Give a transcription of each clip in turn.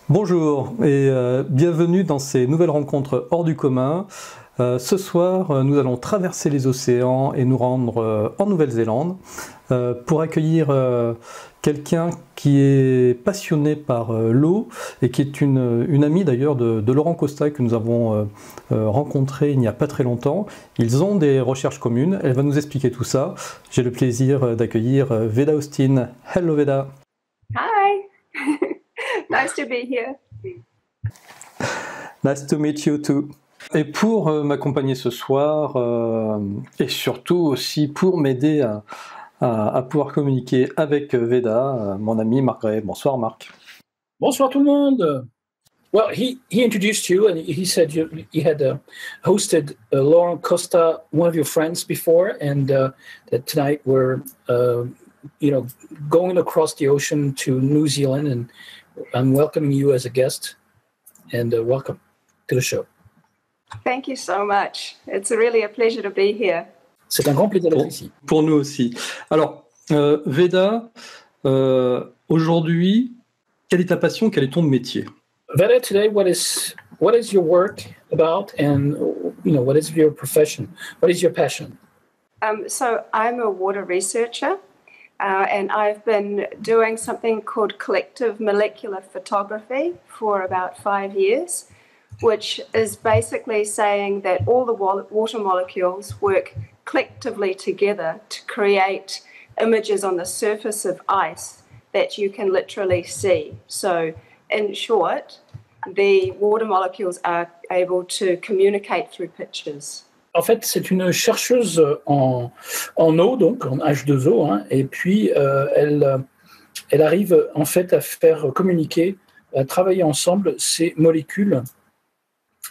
Bonjour et bienvenue dans ces nouvelles rencontres hors du commun. Ce soir, nous allons traverser les océans et nous rendre en Nouvelle-Zélande pour accueillir quelqu'un qui est passionné par l'eau et qui est une amie d'ailleurs de Laurent Costa que nous avons rencontré il n'y a pas très longtemps. Ils ont des recherches communes, elle va nous expliquer tout ça. J'ai le plaisir d'accueillir Veda Austin. Hello Veda. Hi. Nice to be here. Nice to meet you too. Et pour m'accompagner ce soir, et surtout aussi pour m'aider à pouvoir communiquer avec Veda, mon ami Marc Gray. Bonsoir Marc. Bonsoir tout le monde. Well, he introduced you and he said you had hosted Laurent Costa, one of your friends before, and that tonight we're going across the ocean to New Zealand, and I'm welcoming you as a guest, and welcome to the show. Thank you so much. It's really a pleasure to be here. C'est un grand plaisir d'être ici. Pour nous aussi. Alors, Veda, aujourd'hui, quelle est ta passion, quel est ton métier? Veda, today, what is your work about, and what is your profession? What is your passion? So I'm a water researcher. And I've been doing something called collective molecular photography for about 5 years, which is basically saying that all the water molecules work collectively together to create images on the surface of ice that you can literally see. So, in short, the water molecules are able to communicate through pictures. En fait, c'est une chercheuse en eau, donc en H2O, hein, et puis elle arrive en fait à faire communiquer, à travailler ensemble ces molécules.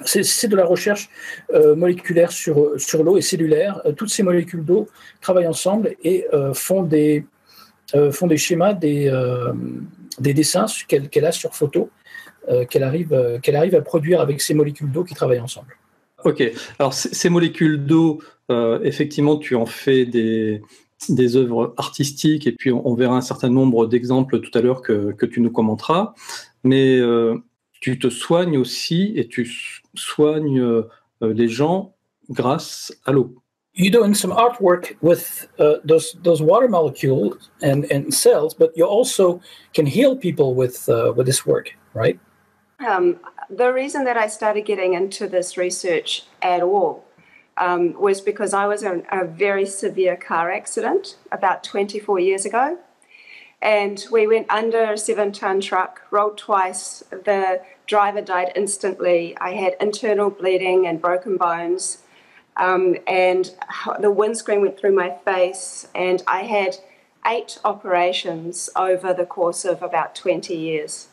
C'est de la recherche moléculaire sur l'eau et cellulaire. Toutes ces molécules d'eau travaillent ensemble et font des schémas, des dessins qu'elle a sur photo, qu'elle arrive à produire avec ces molécules d'eau qui travaillent ensemble. Ok, alors ces molécules d'eau, effectivement, tu en fais des œuvres artistiques et puis on verra un certain nombre d'exemples tout à l'heure que tu nous commenteras, mais tu te soignes aussi et tu soignes les gens grâce à l'eau. You're doing some artwork with those water molecules and cells, but you also can heal people with this work, right? The reason that I started getting into this research at all was because I was in a very severe car accident about 24 years ago. And we went under a 7-ton truck, rolled twice. The driver died instantly. I had internal bleeding and broken bones. And the windscreen went through my face. And I had 8 operations over the course of about 20 years.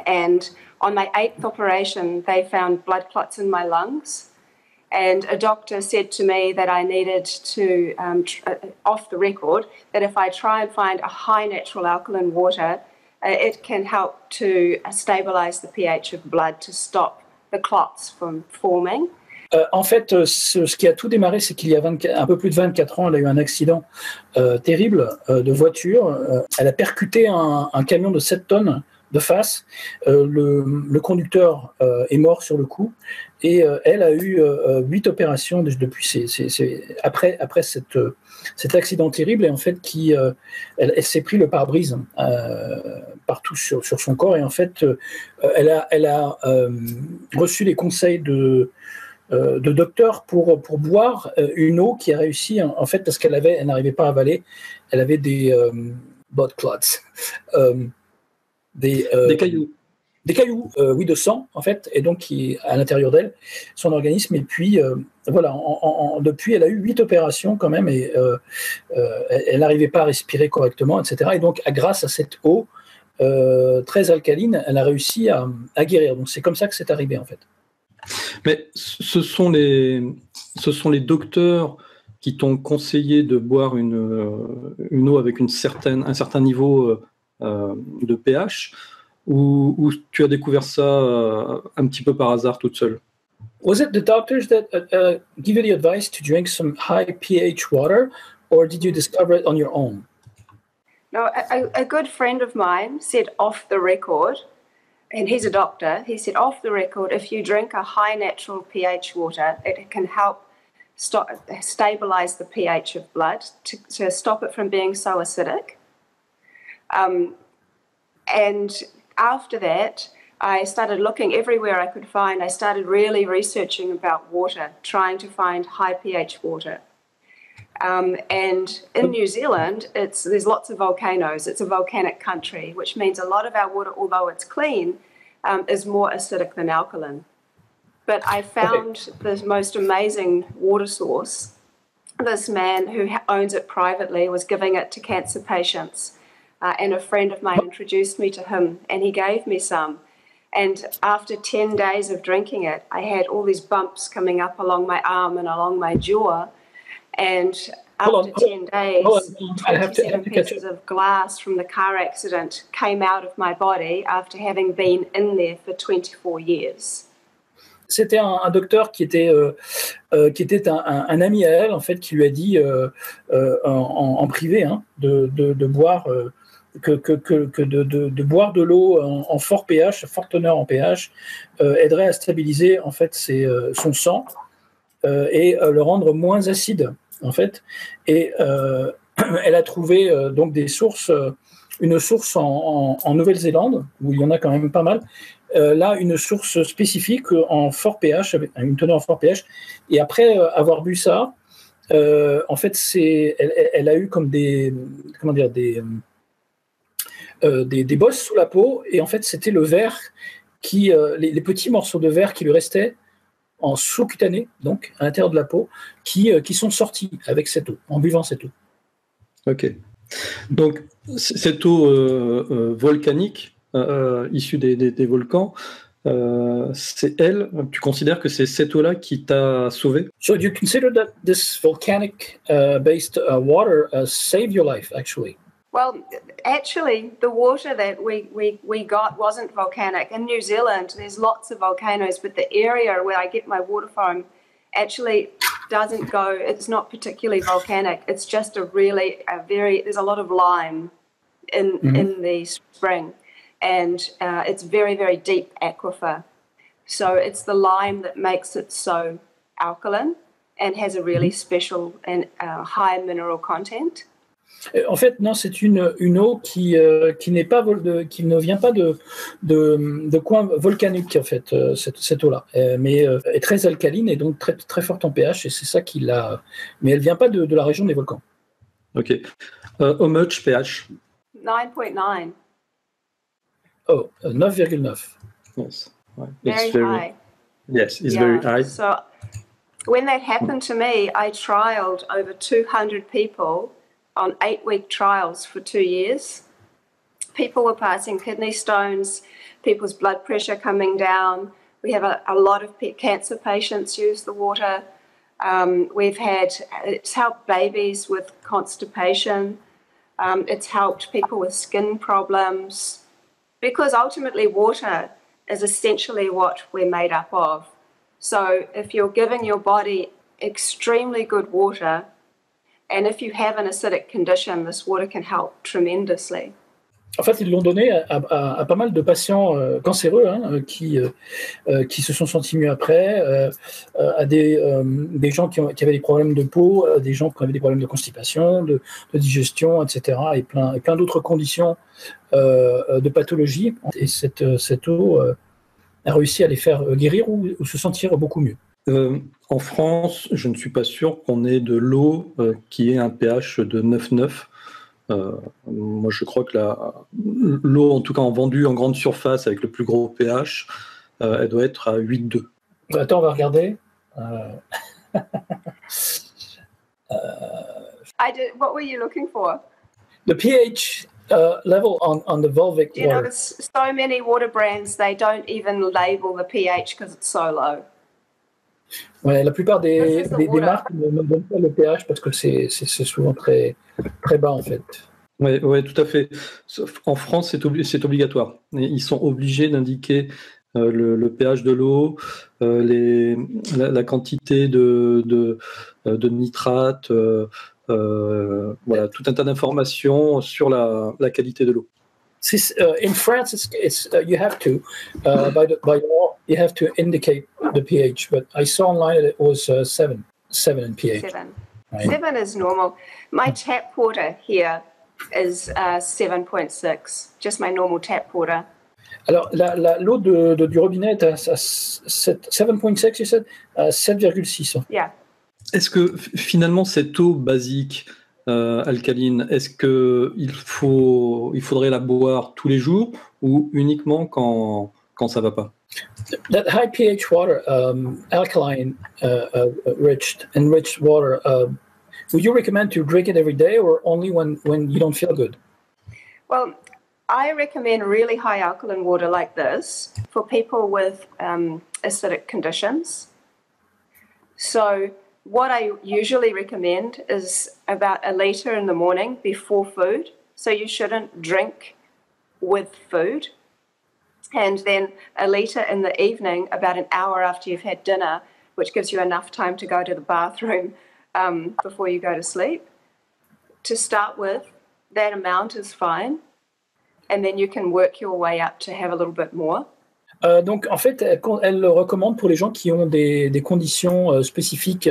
And on my 8th operation, they found blood clots in my lungs. And a doctor said to me that I needed to, off the record, that if I try and find a high natural alkaline water, it can help to stabilize the pH of blood to stop the clots from forming. En fait, ce qui a tout démarré, c'est qu'il y a un peu plus de 24 ans, elle a eu un accident terrible de voiture. Elle a percuté un camion de 7 tonnes de face. Le conducteur est mort sur le coup et elle a eu 8 opérations depuis après cet accident terrible, et en fait elle s'est pris le pare-brise partout sur son corps, et en fait elle a reçu les conseils de docteurs pour boire une eau qui a réussi, en fait, parce elle n'arrivait pas à avaler, elle avait des blood clots, des cailloux. des cailloux, oui, de sang, en fait, et donc qui à l'intérieur d'elle, son organisme. Et puis, voilà, depuis, elle a eu 8 opérations quand même, et elle n'arrivait pas à respirer correctement, etc. Et donc, grâce à cette eau très alcaline, elle a réussi à guérir. Donc, c'est comme ça que c'est arrivé, en fait. Mais ce sont les docteurs qui t'ont conseillé de boire une eau avec un certain niveau de pH, ou tu as découvert ça un petit peu par hasard toute seule? Was it the doctors that give you the advice to drink some high pH water, or did you discover it on your own? No, a good friend of mine said off the record, and he's a doctor, he said off the record, if you drink a high natural pH water, it can help stabilize the pH of blood to stop it from being so acidic. And after that, I started looking everywhere I could find. I started really researching about water, trying to find high pH water. And in New Zealand, there's lots of volcanoes. It's a volcanic country, which means a lot of our water, although it's clean, is more acidic than alkaline. But I found the most amazing water source. This man who owns it privately was giving it to cancer patients, and a friend of mine introduced me to him, and he gave me some. And after 10 days of drinking it, I had all these bumps coming up along my arm and along my jaw. And after 10 days, 27 pieces of glass from the car accident came out of my body after having been in there for 24 years. C'était un docteur qui était un ami à elle, en fait, qui lui a dit en privé, hein, de boire de boire de l'eau en fort pH, forte teneur en pH, aiderait à stabiliser, en fait, son sang et le rendre moins acide, en fait. Et elle a trouvé donc une source en Nouvelle-Zélande, où il y en a quand même pas mal. Là, une source spécifique en fort pH, avec une teneur en fort pH. Et après avoir bu ça, en fait, elle a eu comme des bosses sous la peau. Et en fait, c'était le verre les petits morceaux de verre qui lui restaient en sous-cutané, donc à l'intérieur de la peau, qui sont sortis avec cette eau, en buvant cette eau. Ok. Donc, cette eau volcanique, issue des volcans, tu considères que c'est cette eau-là qui t'a sauvé? So do you consider that this volcanic based water saved your life, actually? Well, actually, the water that we got wasn't volcanic. In New Zealand, there's lots of volcanoes, but the area where I get my water from actually it's not particularly volcanic. It's just there's a lot of lime in the spring. And it's very, very deep aquifer. So it's the lime that makes it so alkaline and has a really special and high mineral content. En fait, non, c'est une eau qui ne vient pas de coin volcanique, en fait, cette eau-là, mais est très alcaline et donc très, très forte en pH, et c'est ça qui l'a. Mais elle ne vient pas de la région des volcans. Ok. How much pH? 9.9. Oh, 9,9. Yes. Very high. Yes, it's very high. So when that happened to me, I trialed over 200 people on 8-week trials for 2 years. People were passing kidney stones, people's blood pressure coming down. We have a lot of cancer patients use the water. It's helped babies with constipation. It's helped people with skin problems. Because ultimately water is essentially what we're made up of. So if you're giving your body extremely good water, and if you have an acidic condition, this water can help tremendously. En fait, ils l'ont donné à pas mal de patients cancéreux, hein, qui se sont sentis mieux après, à des gens qui avaient des problèmes de peau, des gens qui avaient des problèmes de constipation, de digestion, etc., et plein d'autres conditions de pathologie. Et cette eau a réussi à les faire guérir ou se sentir beaucoup mieux. En France, je ne suis pas sûr qu'on ait de l'eau qui ait un pH de 9,9. Moi, je crois que l'eau, en tout cas en vendue en grande surface avec le plus gros pH, elle doit être à 8,2. Attends, on va regarder. What were you looking for? The pH level on the Volvic You know, water. there's so many water brands, they don't even label the pH because it's so low. Ouais, la plupart des This is the water. marques ne donnent pas le pH parce que c'est souvent très, très bas en fait. Oui, ouais, tout à fait. En France, c'est obligatoire. Ils sont obligés d'indiquer le pH de l'eau, la quantité de nitrate, voilà, tout un tas d'informations sur la qualité de l'eau. In France, you have to by law you have to indicate the pH, but I saw online that it was 7 in pH. 7. Right. 7 is normal. My tap water here is 7.6, just my normal tap water. Alors, l'eau du robinet est à 7.6, you said? 7,6. Yeah. Est-ce que finalement cette eau basique alcaline, est-ce qu'il faudrait la boire tous les jours ou uniquement quand ça va pas? That high pH water, alkaline, enriched water, would you recommend to drink it every day or only when you don't feel good? Well, I recommend really high alkaline water like this for people with acidic conditions. So what I usually recommend is about 1 liter in the morning before food. So you shouldn't drink with food. And then 1 liter in the evening, about an hour after you've had dinner, which gives you enough time to go to the bathroom before you go to sleep. To start with, that amount is fine. And then you can work your way up to have a little bit more. Donc, en fait, elle le recommande pour les gens qui ont des conditions spécifiques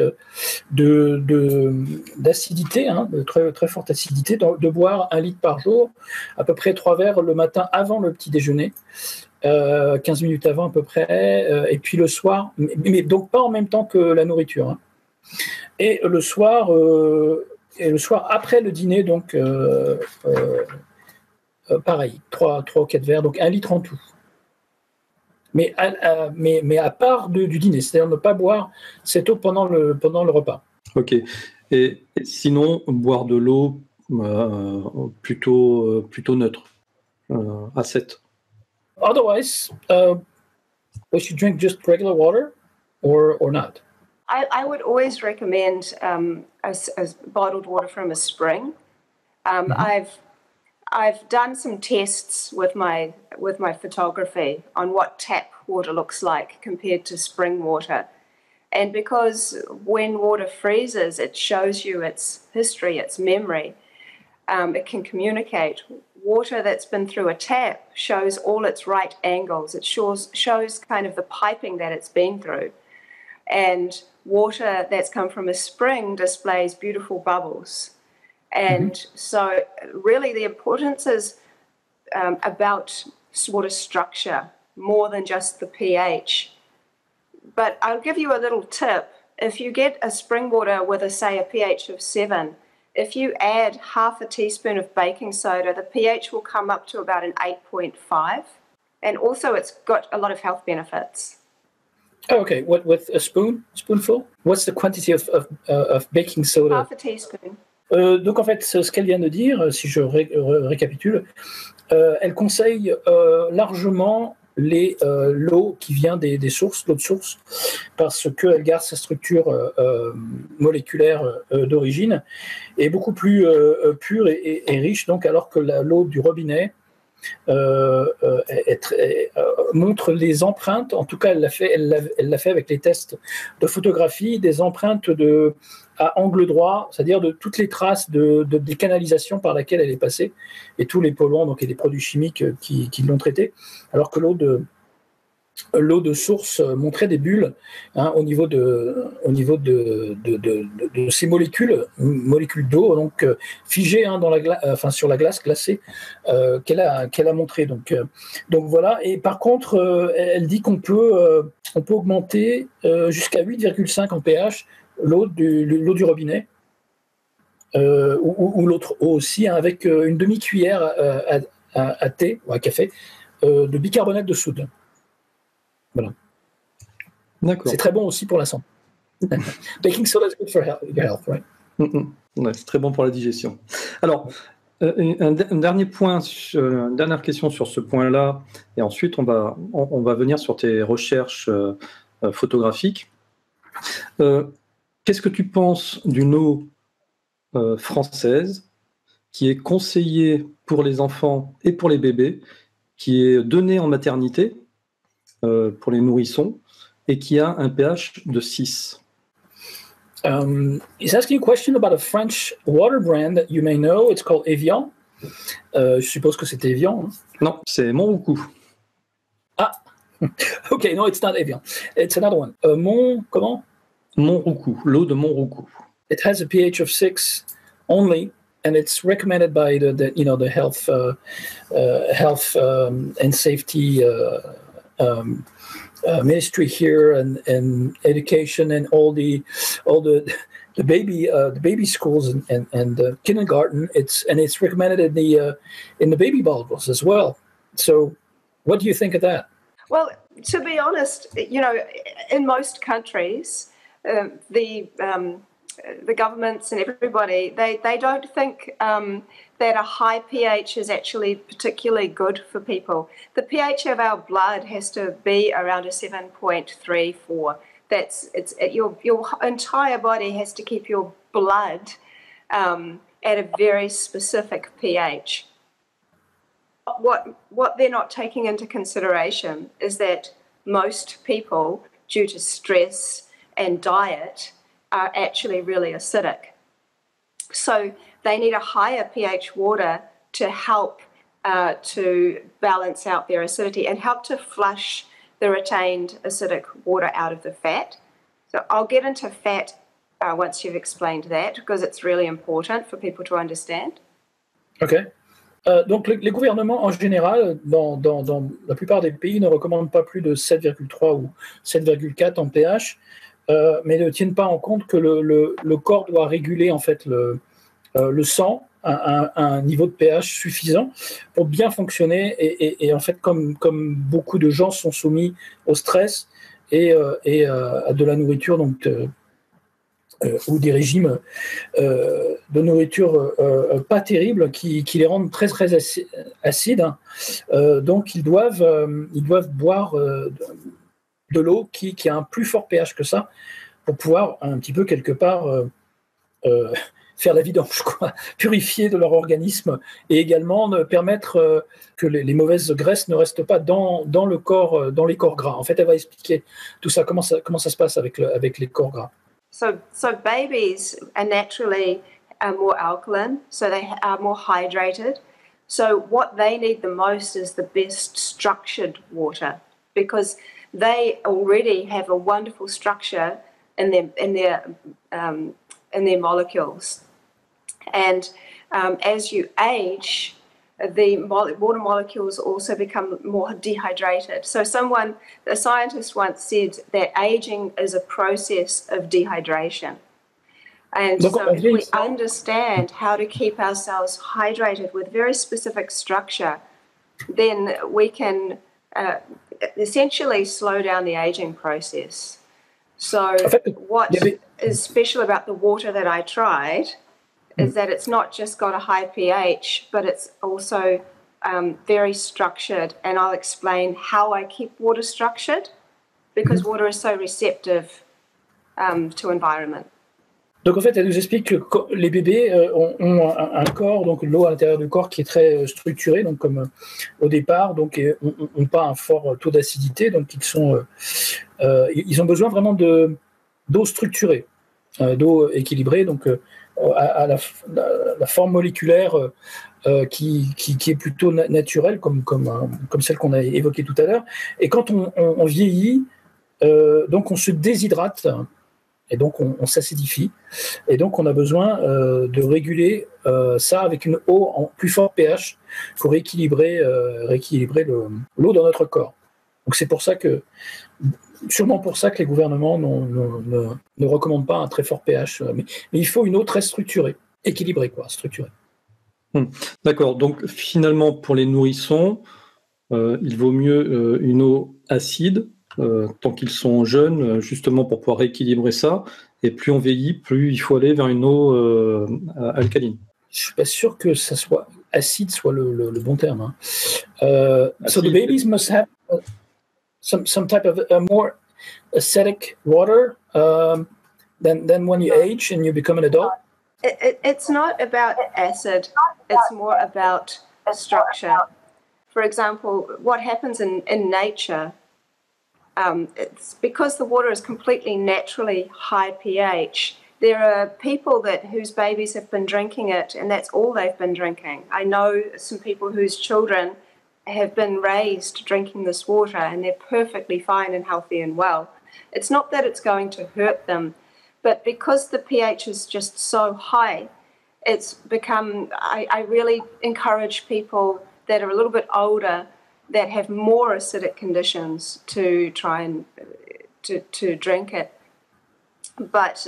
d'acidité, de très, très forte acidité, de boire 1 litre par jour, à peu près 3 verres le matin avant le petit déjeuner, 15 minutes avant à peu près, et puis le soir, mais donc pas en même temps que la nourriture. Hein. Et le soir après le dîner, donc pareil, 3 ou 4 verres, donc 1 litre en tout. Mais à part du dîner, c'est-à-dire ne pas boire cette eau pendant le repas. Ok. Et sinon, boire de l'eau plutôt neutre, à 7. Otherwise, we should drink just regular water or not. I would always recommend a bottled water from a spring. I've done some tests with my photography on what tap water looks like compared to spring water. And because when water freezes, it shows you its history, its memory. It can communicate. Water that's been through a tap shows all its right angles. It shows kind of the piping that it's been through. And water that's come from a spring displays beautiful bubbles. And so really the importance is about water structure more than just the pH. But I'll give you a little tip. If you get a spring water with, say, a pH of 7, if you add half a teaspoon of baking soda, the pH will come up to about an 8.5. And also it's got a lot of health benefits. Oh, okay, what, with a spoonful? What's the quantity of baking soda? Half a teaspoon. Donc en fait, ce qu'elle vient de dire, si je récapitule, elle conseille largement l'eau qui vient des sources, l'eau de source, parce qu'elle garde sa structure moléculaire d'origine, est beaucoup plus pure et riche, donc, alors que l'eau du robinet montre les empreintes, en tout cas elle l'a fait avec les tests de photographie, des empreintes à angle droit, c'est-à-dire de toutes les traces des canalisations par laquelle elle est passée et tous les polluants donc, et les produits chimiques qui l'ont traitée, alors que l'eau de source montrait des bulles au niveau de ces molécules d'eau donc figées sur la glace glacée qu'elle a montré. Donc voilà. Et par contre, elle dit qu'on peut augmenter jusqu'à 8,5 en pH l'eau du robinet ou l'autre eau aussi, hein, avec une demi-cuillère à thé ou à café de bicarbonate de soude. Voilà. D'accord. C'est très bon aussi pour la santé. Baking soda is good for your health, right? Ouais, c'est très bon pour la digestion. Alors, un dernier point, une dernière question sur ce point-là, et ensuite on va venir sur tes recherches photographiques. Qu'est-ce que tu penses d'une eau française qui est conseillée pour les enfants et pour les bébés, qui est donnée en maternité pour les nourrissons et qui a un pH de 6? He's asking a question about a French water brand that you may know. It's called Evian. Je suppose que c'est Evian. Hein? Non, c'est Montroucou. Ah, okay, no, it's not Evian. It's another one. Comment? Montroucou, l'eau de Montroucou. It has a pH of 6 only, and it's recommended by the health and safety ministry here, and education, and all the baby schools and the kindergarten. It's recommended in the baby bottles as well. So, what do you think of that? Well, to be honest, in most countries, the governments and everybody, they don't think that a high pH is actually particularly good for people. The pH of our blood has to be around a 7.34. Your entire body has to keep your blood at a very specific pH. What they're not taking into consideration is that most people, due to stress and diet, are actually really acidic. So they need a higher pH water to help to balance out their acidity and help to flush the retained acidic water out of the fat. So I'll get into fat once you've explained that, because it's really important for people to understand. OK. Donc les gouvernements en général, dans la plupart des pays, ne recommandent pas plus de 7,3 ou 7,4 en pH, mais ne tiennent pas en compte que le corps doit réguler en fait le sang à un niveau de pH suffisant pour bien fonctionner. Et en fait, comme beaucoup de gens sont soumis au stress et à de la nourriture, donc ou des régimes de nourriture pas terribles qui les rendent très très acides, donc ils doivent boire de l'eau qui a un plus fort pH que ça pour pouvoir un petit peu quelque part faire la vidange, quoi, purifier de leur organisme, et également permettre que les mauvaises graisses ne restent pas dans le corps, dans les corps gras. En fait, elle va expliquer tout ça, comment ça se passe avec les corps gras. So babies are naturally more alkaline, so they are more hydrated. So what they need the most is the best structured water, because they already have a wonderful structure in their molecules. And as you age, the water molecules also become more dehydrated. So a scientist once said that aging is a process of dehydration. And so if we understand how to keep ourselves hydrated with very specific structure, then we can essentially slow down the aging process. So what is special about the water that I tried is that it's not just got a high pH, but it's also very structured. And I'll explain how I keep water structured, because water is so receptive to environment. Donc en fait, elle nous explique que les bébés ont un corps, donc l'eau à l'intérieur du corps qui est très structuré, donc comme au départ, donc n'ont pas un fort taux d'acidité, donc ils ont besoin vraiment d'eau structurée, d'eau équilibrée, donc à la forme moléculaire qui est plutôt naturelle, comme celle qu'on a évoquée tout à l'heure. Et quand on vieillit, donc on se déshydrate, et donc on s'acidifie, et donc on a besoin de réguler ça avec une eau en plus fort pH pour rééquilibrer l'eau dans notre corps. Donc c'est sûrement pour ça que les gouvernements ne recommandent pas un très fort pH, mais il faut une eau très structurée. équilibré, quoi, structuré. D'accord, donc finalement pour les nourrissons, il vaut mieux une eau acide tant qu'ils sont jeunes, justement pour pouvoir rééquilibrer ça, et plus on vieillit, plus il faut aller vers une eau alcaline. Je suis pas sûr que ça soit acide soit le bon terme. Hein. So the babies must have some type of more acidic water than when you age and you become an adult. It's not about acid, it's more about structure. For example, what happens in nature, it's because the water is completely naturally high pH. There are people whose babies have been drinking it, and that's all they've been drinking. I know some people whose children have been raised drinking this water, and they're perfectly fine and healthy and well. It's not that it's going to hurt them, but because the pH is just so high, it's become, I really encourage people that are a little bit older that have more acidic conditions to try and to drink it. But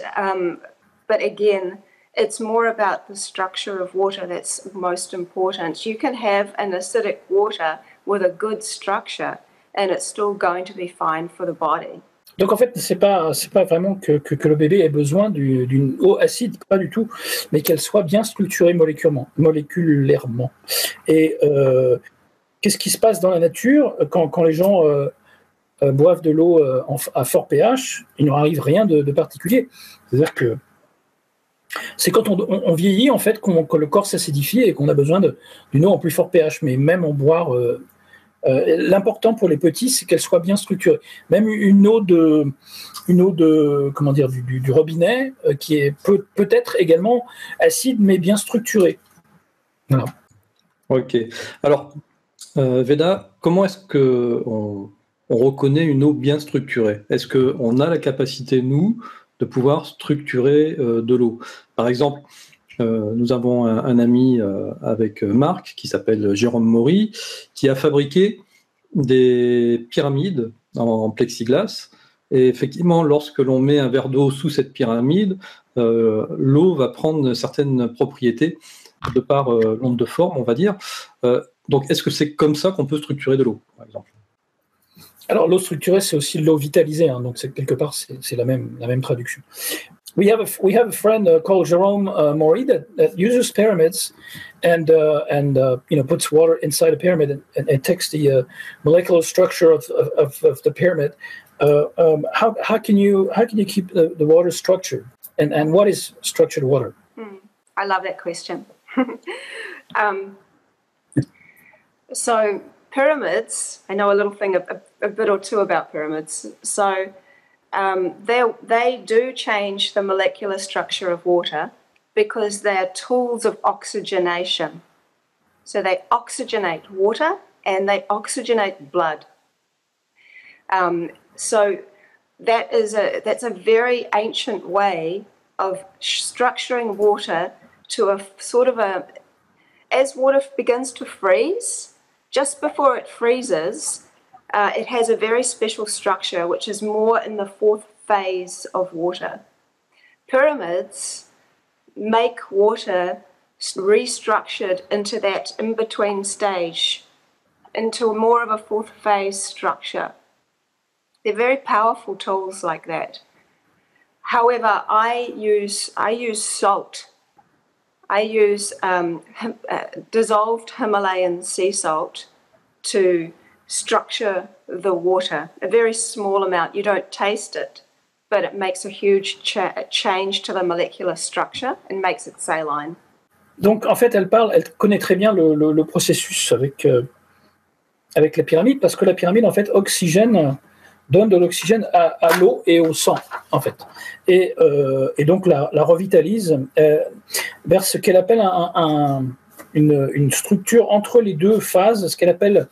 again, it's more about the structure of water that's most important. You can have an acidic water with a good structure and it's still going to be fine for the body. Donc en fait, c'est pas vraiment que le bébé ait besoin d'une eau acide, pas du tout, mais qu'elle soit bien structurée moléculairement. Et qu'est-ce qui se passe dans la nature quand les gens boivent de l'eau à fort pH? Il n'en arrive rien de particulier. C'est-à-dire que c'est quand on vieillit en fait que le corps s'acidifie et qu'on a besoin d'une eau en plus fort pH. Mais même en boire, l'important pour les petits, c'est qu'elle soit bien structurée. Même une eau de comment dire du robinet qui est peut-être également acide mais bien structurée. Voilà. Ok. Alors, Veda, comment est-ce que on reconnaît une eau bien structurée? Est-ce qu'on a la capacité, nous, de pouvoir structurer de l'eau? Par exemple, nous avons un ami avec Marc qui s'appelle Jérôme Maury, qui a fabriqué des pyramides en plexiglas. Et effectivement, lorsque l'on met un verre d'eau sous cette pyramide, l'eau va prendre certaines propriétés de par l'onde de forme, on va dire. Donc, est-ce que c'est comme ça qu'on peut structurer de l'eau, par exemple? Alors, l'eau structurée, c'est aussi l'eau vitalisée, hein, donc quelque part, c'est la même traduction. We have a friend called Jerome Maury that uses pyramids and puts water inside a pyramid and takes the molecular structure of the pyramid. How can you keep the water structured? And what is structured water? I love that question. So pyramids, I know a bit or two about pyramids. So they do change the molecular structure of water because they're tools of oxygenation. So they oxygenate water and they oxygenate blood. So that's a very ancient way of structuring water to a sort of as water begins to freeze, just before it freezes, it has a very special structure, which is more in the fourth phase of water. Pyramids make water restructured into that in-between stage, into more of a fourth phase structure. They're very powerful tools like that. However, I use salt. I use dissolved Himalayan sea salt to structure the water. A very small amount. You don't taste it, but it makes a huge change to the molecular structure and makes it saline. Donc, en fait, elle connaît très bien le processus avec la pyramide, parce que la pyramide, en fait, donne de l'oxygène à l'eau et au sang, en fait. Et donc, la revitalise vers ce qu'elle appelle une structure entre les deux phases, ce qu'elle appelle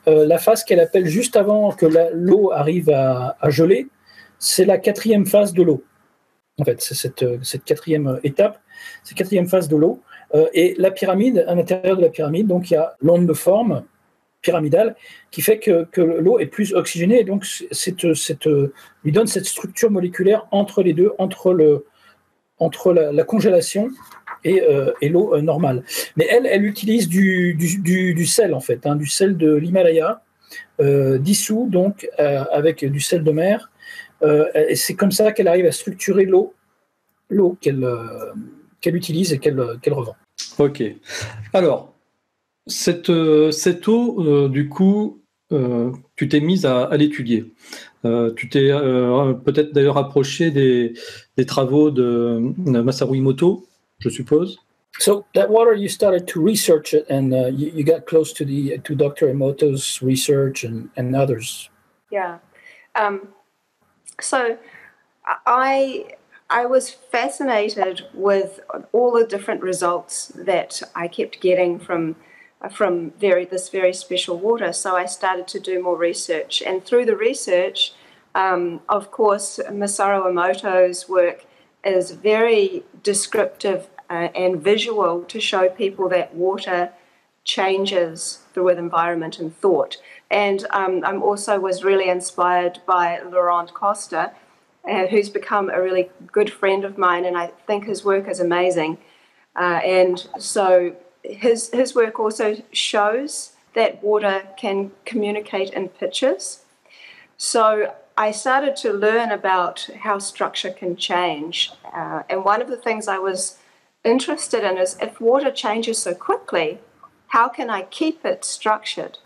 la phase qu'elle appelle juste avant que l'eau arrive à geler, c'est la quatrième phase de l'eau. En fait, c'est cette quatrième étape, cette quatrième phase de l'eau. Et la pyramide, à l'intérieur de la pyramide, donc il y a l'onde de forme pyramidale qui fait que l'eau est plus oxygénée et donc lui donne cette structure moléculaire entre les deux, entre la congélation et l'eau normale. Mais elle utilise du sel, en fait, du sel de l'Himalaya, dissous, donc, avec du sel de mer. Et c'est comme ça qu'elle arrive à structurer l'eau qu'elle utilise et qu'elle revend. Ok. Alors, cette eau, du coup, tu t'es mise à l'étudier. Tu t'es peut-être d'ailleurs approché des travaux de Masaru Emoto, je suppose. So that water, you started to research it, and you got close to Dr. Emoto's research and others. Yeah. So I was fascinated with all the different results that I kept getting from this very special water. So I started to do more research, and through the research, of course, Masaru Emoto's work is very descriptive and visual to show people that water changes with environment and thought. And I'm also was really inspired by Laurent Costa, who's become a really good friend of mine, and I think his work is amazing. And so his work also shows that water can communicate in pictures. So I started to learn about how structure can change. And one of the things I was interested in is, if water changes so quickly, how can I keep it structured?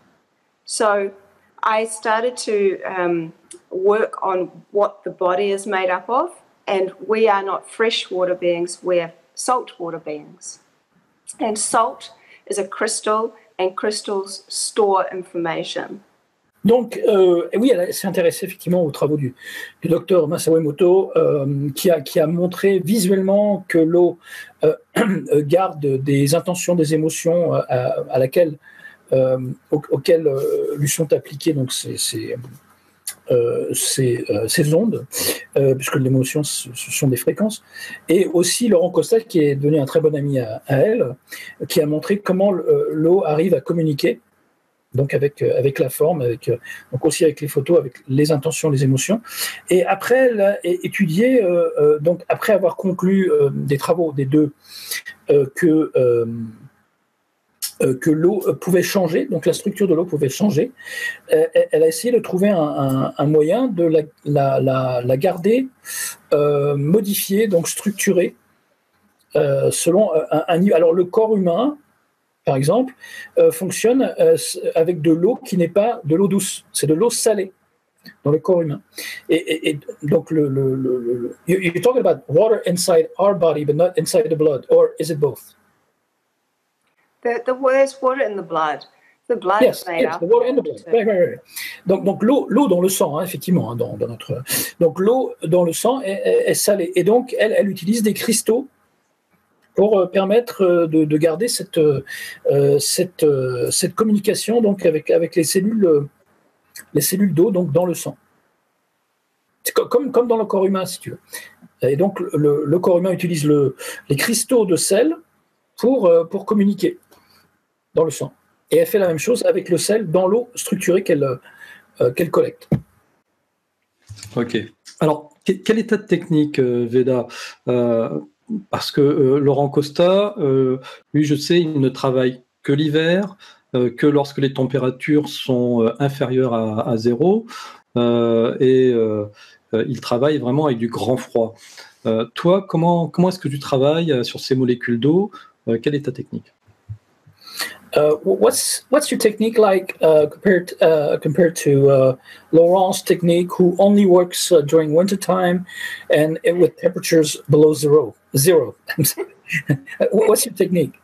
So I started to work on what the body is made up of, and we are not freshwater beings, we're saltwater beings. And salt is a crystal, and crystals store information. Donc, oui, elle s'est intéressée effectivement aux travaux du docteur Masaru Emoto, qui a montré visuellement que l'eau garde des intentions, des émotions à laquelle, auxquelles lui sont appliquées donc ces ondes, puisque l'émotion, ce sont des fréquences. Et aussi Laurent Costa, qui est devenu un très bon ami à elle, qui a montré comment l'eau arrive à communiquer, donc avec la forme, donc aussi avec les photos, avec les intentions, les émotions. Et après, elle a étudié, donc après avoir conclu des travaux des deux, que l'eau pouvait changer, donc la structure de l'eau pouvait changer, elle a essayé de trouver un moyen de la garder modifiée, donc structurée, selon un niveau. Alors le corps humain, par exemple, fonctionne avec de l'eau qui n'est pas de l'eau douce, c'est de l'eau salée dans le corps humain. Et donc, you're talking about water inside our body, but not inside the blood, or is it both? There's water in the blood. The blood Yes, is made up. The water in the blood. Right. Donc l'eau dans le sang, hein, effectivement, dans notre. Donc l'eau dans le sang est salée, et donc elle utilise des cristaux pour permettre de garder cette communication donc avec les cellules d'eau donc dans le sang. C'est comme dans le corps humain, si tu veux. Et donc le corps humain utilise les cristaux de sel pour communiquer dans le sang. Et elle fait la même chose avec le sel dans l'eau structurée qu'elle collecte. Ok. Alors, quel est ta technique, Veda? Parce que Laurent Costa, lui, je sais, il ne travaille que l'hiver, que lorsque les températures sont inférieures à 0, et il travaille vraiment avec du grand froid. Toi, comment est-ce que tu travailles sur ces molécules d'eau? Quelle est ta technique? What's your technique like compared to Laurent's technique, who only works during wintertime and with temperatures below zero? What's your technique?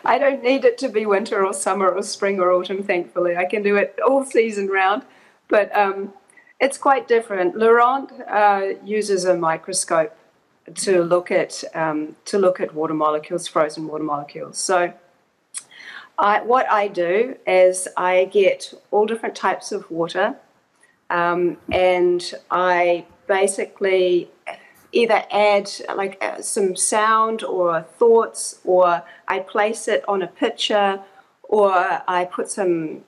I don't need it to be winter or summer or spring or autumn, thankfully. I can do it all season round, but it's quite different. Laurent uses a microscope to look at water molecules, frozen water molecules. So what I do is I get all different types of water, and I basically either add like some sound or thoughts, or I place it on a picture, or I put some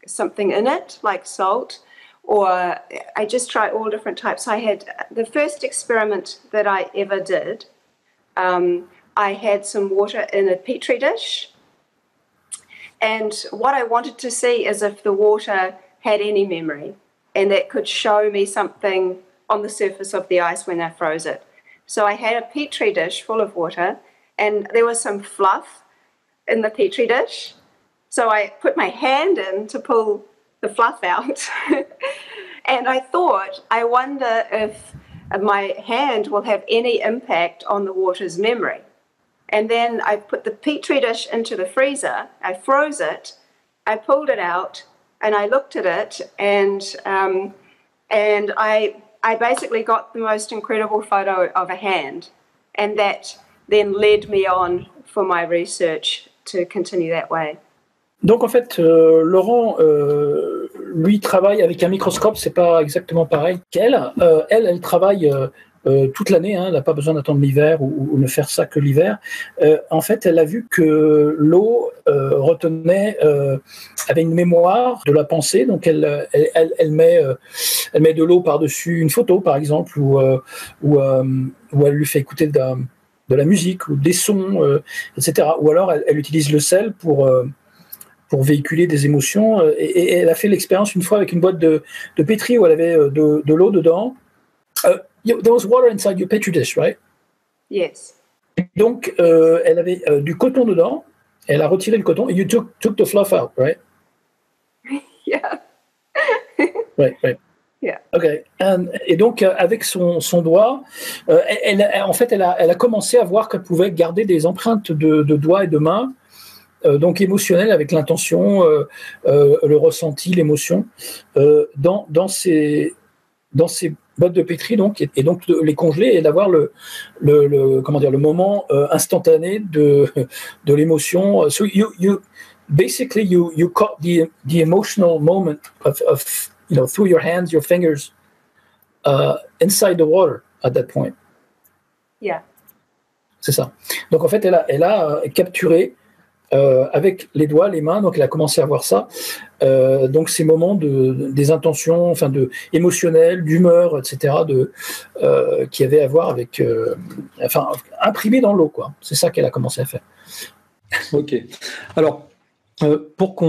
something in it like salt, or I just try all different types. I had the first experiment that I ever did I had some water in a petri dish. And what I wanted to see is if the water had any memory and that could show me something on the surface of the ice when I froze it. So I had a petri dish full of water and there was some fluff in the petri dish. So I put my hand in to pull the fluff out. And I thought, I wonder if my hand will have any impact on the water's memory. And then I put the petri dish into the freezer, I froze it, I pulled it out, and I looked at it, and I basically got the most incredible photo of a hand. And that then led me on for my research to continue that way. Donc en fait, Laurent, lui travaille avec un microscope, c'est pas exactement pareil qu'elle. Elle travaille toute l'année, hein, elle n'a pas besoin d'attendre l'hiver ou ne faire ça que l'hiver. En fait, elle a vu que l'eau retenait, avait une mémoire de la pensée, donc elle met de l'eau par-dessus une photo, par exemple, ou elle lui fait écouter de la musique ou des sons, etc. Ou alors elle utilise le sel pour véhiculer des émotions. Et elle a fait l'expérience une fois avec une boîte de pétri où elle avait de l'eau dedans. There was water inside your petri dish, right? Yes. Donc, elle avait du coton dedans. Elle a retiré le coton. You took the fluff out, right? Yeah. Right. Yeah. Okay. Et donc, avec son doigt, en fait, elle a commencé à voir qu'elle pouvait garder des empreintes de doigts et de mains, donc émotionnelles, avec l'intention, le ressenti, l'émotion, dans ces boîtes de pétri, donc, et donc de les congeler et d'avoir le moment instantané de l'émotion. So you basically you caught the emotional moment of through your hands, your fingers, inside the water at that point. Yeah. C'est ça. Donc en fait, elle a capturé avec les doigts, les mains, donc elle a commencé à voir ça. Donc ces moments des intentions, enfin émotionnelles, d'humeur, etc., qui avaient à voir avec, imprimé dans l'eau, quoi. C'est ça qu'elle a commencé à faire. Ok. Alors, pour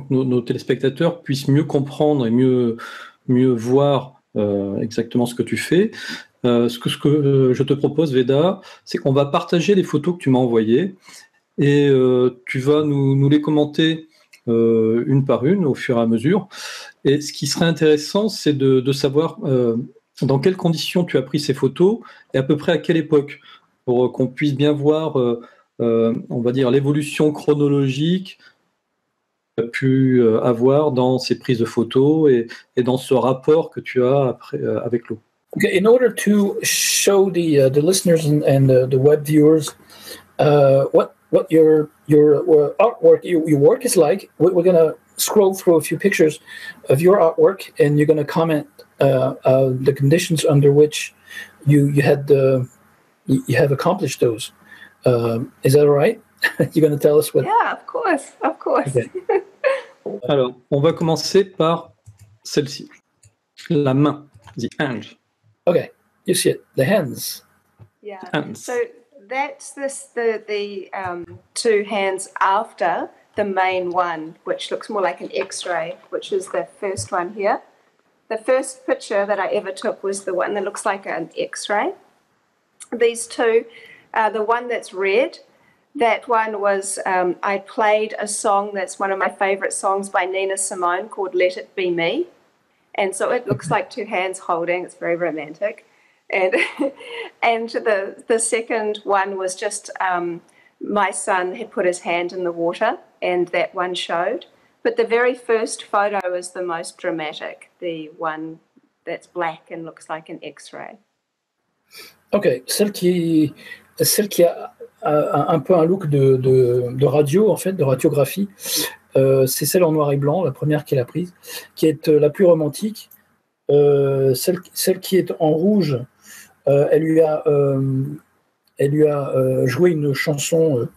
nos téléspectateurs puissent mieux comprendre et mieux voir exactement ce que tu fais, ce que je te propose, Veda, c'est qu'on va partager les photos que tu m'as envoyées. Et tu vas nous les commenter une par une au fur et à mesure. Et ce qui serait intéressant, c'est de savoir dans quelles conditions tu as pris ces photos et à peu près à quelle époque, pour qu'on puisse bien voir, on va dire, l'évolution chronologique que tu as pu avoir dans ces prises de photos et dans ce rapport que tu as après, avec l'eau. Okay, in order to show the listeners and the web viewers what your artwork, your work is like, we're going to scroll through a few pictures of your artwork, and you're going to comment the conditions under which you have accomplished those. Is that all right? You're going to tell us what? Yeah, of course. Okay. Alors, on va commencer par celle-ci, la main, the hand. Okay, you see it, the hands. Yeah. Hands. So that's the two hands after the main one, which looks more like an X-ray, which is the first one here. The first picture that I ever took was the one that looks like an X-ray. These two, the one that's red, that one was, I played a song that's one of my favorite songs by Nina Simone called Let It Be Me. And so it looks like two hands holding, it's very romantic. And the second one was just my son had put his hand in the water, and that one showed. But the very first photo is the most dramatic, the one that's black and looks like an X-ray. Ok, celle qui a un peu un look de radio, en fait, de radiographie, c'est celle en noir et blanc, la première qu'elle a prise, qui est la plus romantique. Celle qui est en rouge, elle lui a joué une chanson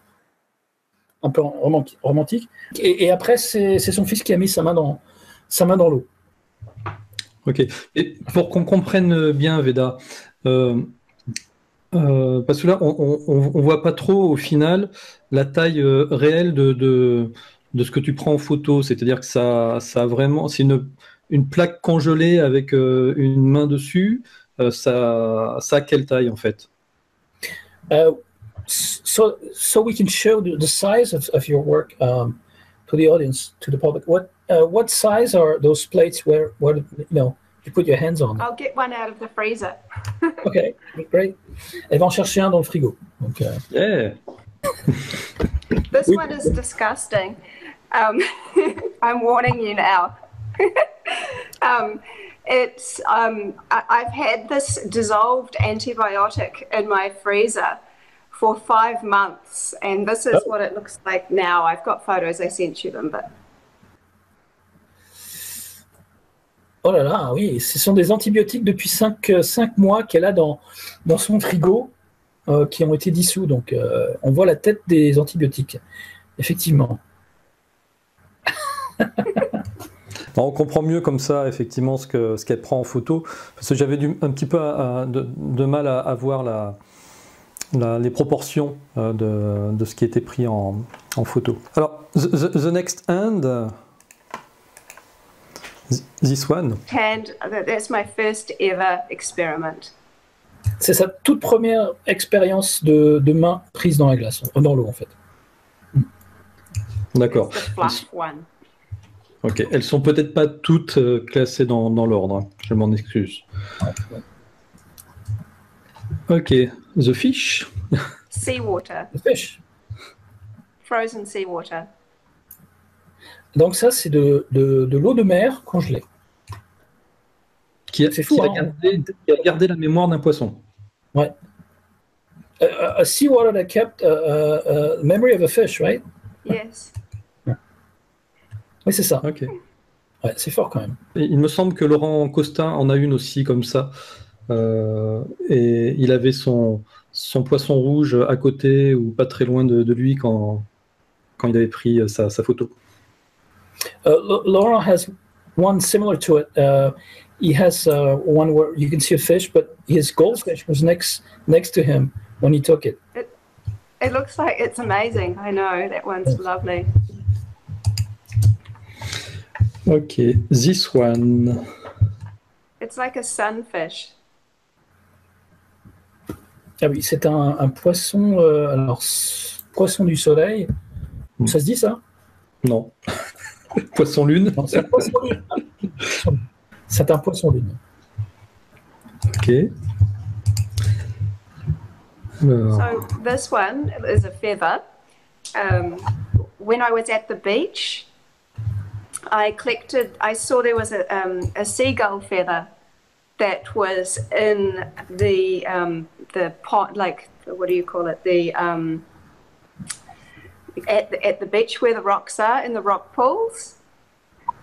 un peu romantique. Et après, c'est son fils qui a mis sa main dans l'eau. Ok. Et pour qu'on comprenne bien, Veda, Parce que là, on voit pas trop au final la taille réelle de ce que tu prends en photo. C'est-à-dire que ça a vraiment, c'est une plaque congelée avec une main dessus. Ça a quelle taille en fait? So we can show the size of your work to the audience, to the public. What size are those plates where you put your hands on? I'll get one out of the freezer. Okay, great. Elle va en chercher un dans le frigo. Donc, Yeah. This one is disgusting. I'm warning you now. I've had this dissolved antibiotic in my freezer for 5 months, and this is what it looks like now. I've got photos, I sent you them, but... Oh là là, oui, ce sont des antibiotiques depuis 5 mois qu'elle a dans son frigo qui ont été dissous. Donc, on voit la tête des antibiotiques, effectivement. On comprend mieux comme ça, effectivement, ce qu'elle prend en photo. Parce que j'avais un petit peu de mal à voir les proportions de ce qui était pris en photo. Alors, the next hand... This one. And that's my first ever experiment. C'est sa toute première expérience de main prise dans la glace, dans l'eau en fait. D'accord. It's the fluff one. Ok, elles sont peut-être pas toutes classées dans l'ordre, je m'en excuse. Ok, the fish. Seawater. The fish. Frozen seawater. Donc ça, c'est de l'eau de mer congelée. Qui a gardé la mémoire d'un poisson. Ouais. A seawater that kept memory of a fish, right? Yes. Oui, c'est ça. Ok. Ouais, c'est fort quand même. Et il me semble que Laurent Costa en a une aussi comme ça. Et il avait son poisson rouge à côté ou pas très loin de lui quand il avait pris sa photo. Laurent has one similar to it. He has one where you can see a fish, but his goldfish was next to him when he took it. It looks like it's amazing. I know, that one's lovely. Ok, this one. It's like a sunfish. Ah oui, c'est un poisson, poisson du soleil. Ça se dit ça? Non. Poisson lune. Non, c'est un poisson lune. C'est un poisson lune. Ok. So this one is a feather. When I was at the beach, I saw there was a seagull feather that was in the pot, like, what do you call it? At the beach where the rocks are, in the rock pools.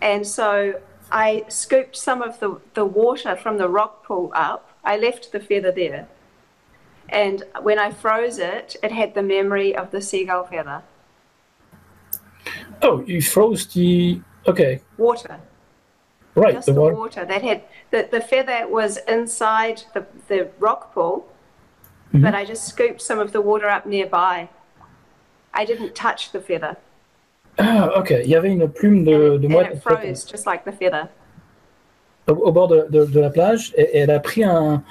And so I scooped some of the water from the rock pool up. I left the feather there. And when I froze it, it had the memory of the seagull feather. Oh, you froze the... Okay. Water. Right. Just the water. That had the feather was inside the rock pool, but I just scooped some of the water up nearby. I didn't touch the feather. Ah, ok. Il y avait une plume de moite. And it froze just like the feather. Au bord de la plage, et elle a pris un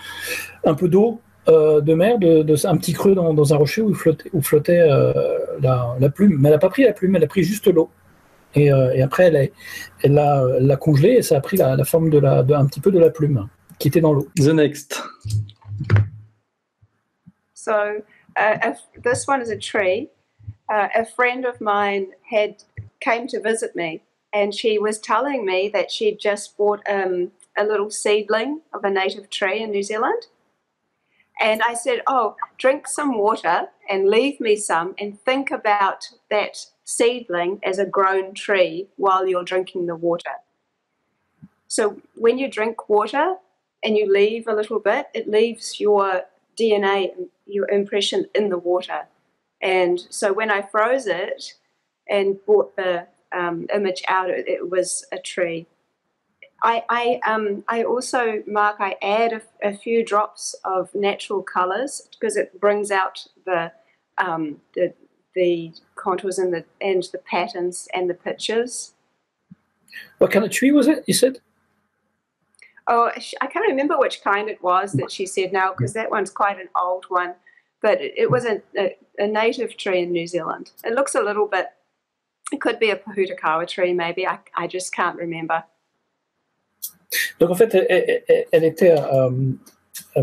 peu d'eau de mer, un petit creux dans un rocher où flottait la plume. Mais elle n'a pas pris la plume, elle a pris juste l'eau. Et après, elle l'a congelée et ça a pris la forme un petit peu de la plume qui était dans l'eau. The next. So this one is a tree. A friend of mine came to visit me, and she was telling me that she'd just bought a little seedling of a native tree in New Zealand. And I said, oh, drink some water and leave me some and think about that seedling as a grown tree while you're drinking the water. So when you drink water and you leave a little bit, it leaves your DNA, your impression in the water. And so when I froze it and brought the image out, it was a tree. I also, Mark, I add a few drops of natural colors because it brings out the contours and the patterns and the pictures. What kind of tree was it, you said? Oh, I can't remember which kind it was that she said now, because that one's quite an old one. But it was a native tree in New Zealand. It looks a little bit, it could be a Pahutakawa tree maybe, I just can't remember. Donc en fait, elle était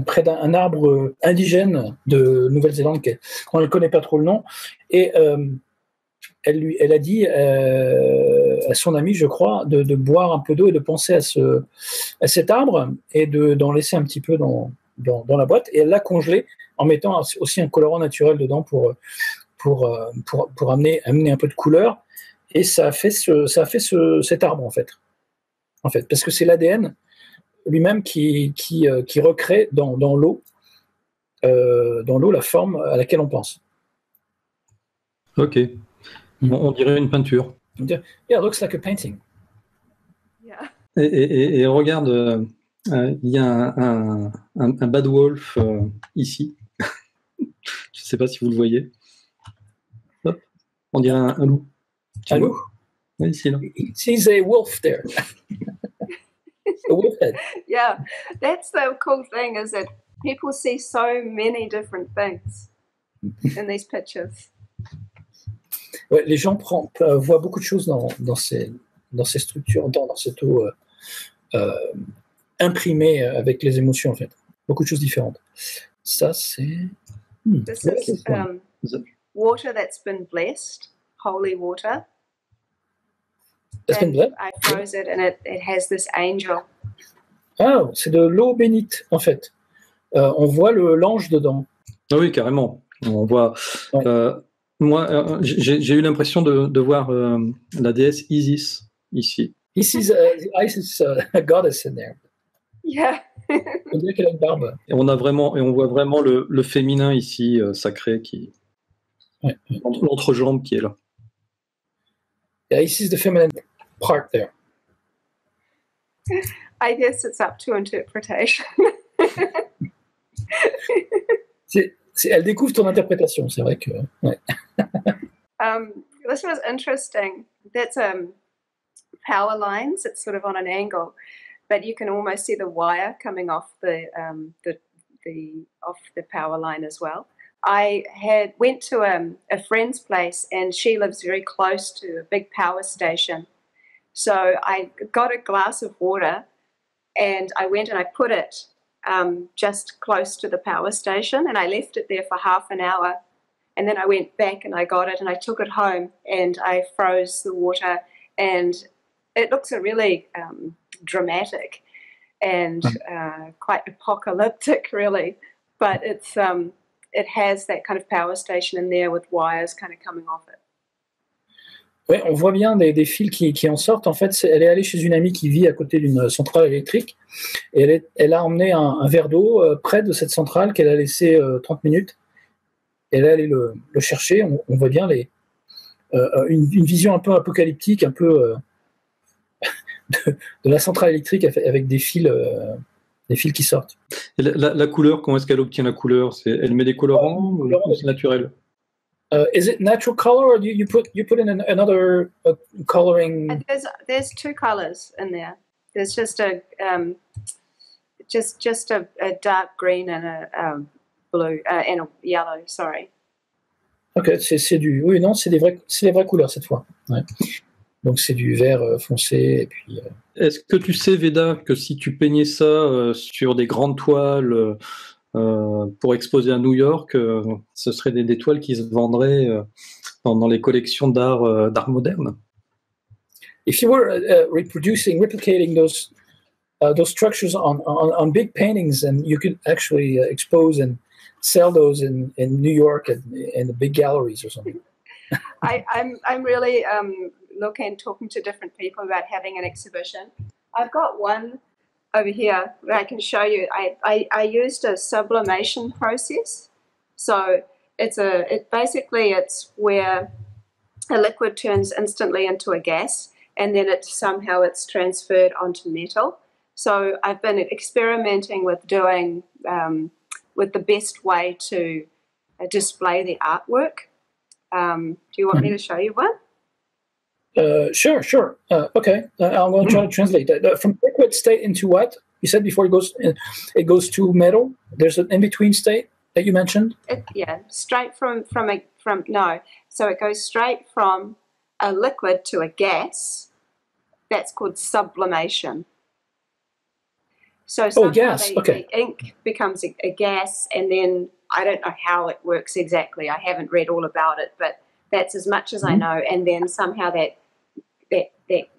près d'un arbre indigène de Nouvelle-Zélande, on ne connaît pas trop le nom, et elle a dit à son ami, je crois, de boire un peu d'eau et de penser à cet arbre et d'en laisser un petit peu dans la boîte, et elle l'a congelé en mettant aussi un colorant naturel dedans pour amener un peu de couleur, et ça a fait cet arbre en fait, parce que c'est l'ADN lui-même qui recrée dans l'eau la forme à laquelle on pense. Ok. On dirait une peinture. Yeah, it looks like a painting. Yeah. Et regarde, il y a un bad wolf ici. Je ne sais pas si vous le voyez. Hop. On dirait un loup. Un loup? Oui, ici, là. He's a wolf there. A wolf head. Yeah, that's the cool thing, is that people see so many different things in these pictures. Ouais, les gens voient beaucoup de choses dans ces structures, dans cette eau imprimée avec les émotions, en fait. Beaucoup de choses différentes. Ça, c'est... This is water that's been blessed, holy water. That's been blessed? I froze it, and it has this angel. Ah, c'est de l'eau bénite, en fait. On voit l'ange dedans. Ah oui, carrément. On voit... Ouais. Moi, j'ai eu l'impression de voir la déesse Isis ici. Isis a goddess in there. Yeah. On dirait qu'elle a une barbe. Et on voit vraiment le féminin ici, sacré, ouais. L'entrejambe qui est là. Yeah, Isis, the feminine part there. I guess it's up to interpretation. Elle découvre ton interprétation, c'est vrai que... Ouais. This was interesting. That's power lines. It's sort of on an angle, but you can almost see the wire coming off the power line as well. I went to a friend's place, and she lives very close to a big power station. So I got a glass of water, and I went and I put it just close to the power station, and I left it there for half an hour, and then I went back and I got it and I took it home and I froze the water, and it looks really dramatic and quite apocalyptic, really, but it has that kind of power station in there with wires kind of coming off it. Oui, on voit bien des fils qui en sortent. En fait, elle est allée chez une amie qui vit à côté d'une centrale électrique, et elle a emmené un verre d'eau près de cette centrale qu'elle a laissé 30 minutes. Elle est allée le chercher. On voit bien une vision un peu apocalyptique, un peu de la centrale électrique avec des fils qui sortent. Et la couleur, comment est-ce qu'elle obtient la couleur? Elle met des colorants ou c'est naturel? Is it natural color, or you put in another coloring? There's two colors in there. There's just a dark green and a blue and a yellow. Sorry. Ok, c'est des vraies couleurs cette fois. Ouais. Donc c'est du vert foncé et puis. Est-ce que tu sais, Veda, que si tu peignais ça sur des grandes toiles pour exposer à New York, ce seraient des toiles qui se vendraient dans les collections d'art moderne? If you were replicating those structures on big paintings, and you could actually expose and sell those in New York in the big galleries or something. I'm really talking to different people about having an exhibition. I've got one over here that I can show you. I used a sublimation process. So it's where a liquid turns instantly into a gas, and then it's transferred onto metal. So I've been experimenting with doing with the best way to display the artwork. Do you want me to show you one? Sure. Okay, I'm going to try to translate that. From liquid state into what? You said before it goes to metal. There's an in-between state that you mentioned? Straight from no. So it goes straight from a liquid to a gas. That's called sublimation. So the ink becomes a gas, and then I don't know how it works exactly. I haven't read all about it, but that's as much as I know. And then somehow that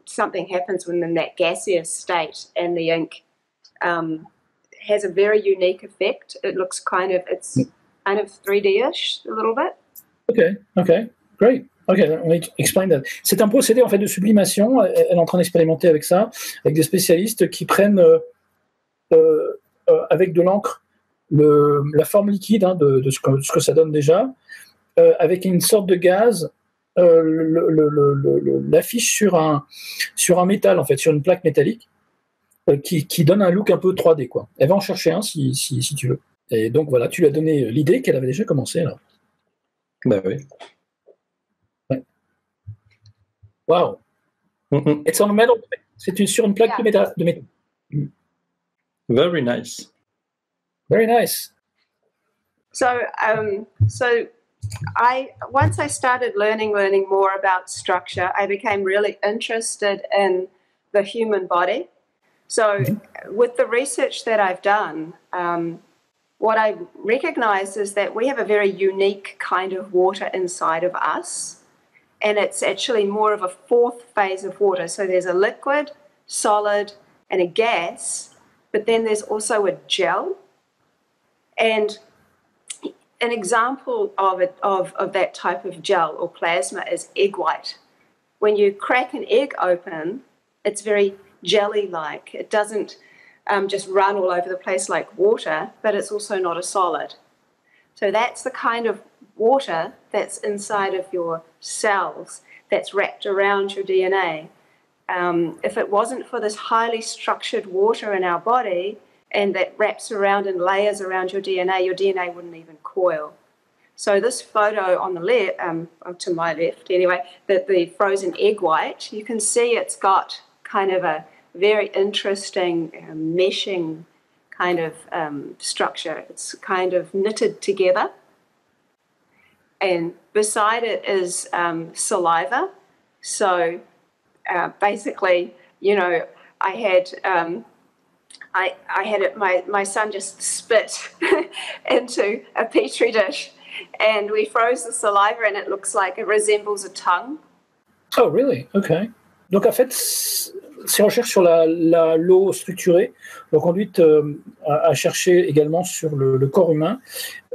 something happens when in that gaseous state, and the ink has a very unique effect. It looks it's kind of 3D-ish a little bit. Okay, great. Ok, on va explain that. C'est un procédé en fait de sublimation. Elle est en train d'expérimenter avec ça, avec des spécialistes qui prennent avec de l'encre la forme liquide de ce que ça donne déjà, avec une sorte de gaz, l'affiche sur un métal en fait, sur une plaque métallique. Qui donne un look un peu 3D, quoi. Elle va en chercher un si tu veux. Et donc voilà, tu lui as donné l'idée qu'elle avait déjà commencé là. Bah oui. Ouais. Wow. It's on metal. C'est sur une plaque de métal. Very nice. Very nice. So once I started learning more about structure, I became really interested in the human body. So with the research that I've done, what I recognize is that we have a very unique kind of water inside of us, and it's actually more of a fourth phase of water. So there's a liquid, solid, and a gas, but then there's also a gel. And an example of that type of gel or plasma is egg white. When you crack an egg open, it's very jelly-like. It doesn't just run all over the place like water, but it's also not a solid. So that's the kind of water that's inside of your cells, that's wrapped around your DNA. If it wasn't for this highly structured water in our body and that wraps around and layers around your DNA wouldn't even coil. So this photo on the left, to my left anyway, the frozen egg white, you can see it's got kind of a very interesting meshing kind of structure. It's kind of knitted together. And beside it is saliva. So basically, I had my son just spit into a petri dish, and we froze the saliva, and it resembles a tongue. Oh, really? Okay. Donc, en fait, ces recherches sur l'eau structurée l'ont conduite à chercher également sur le corps humain.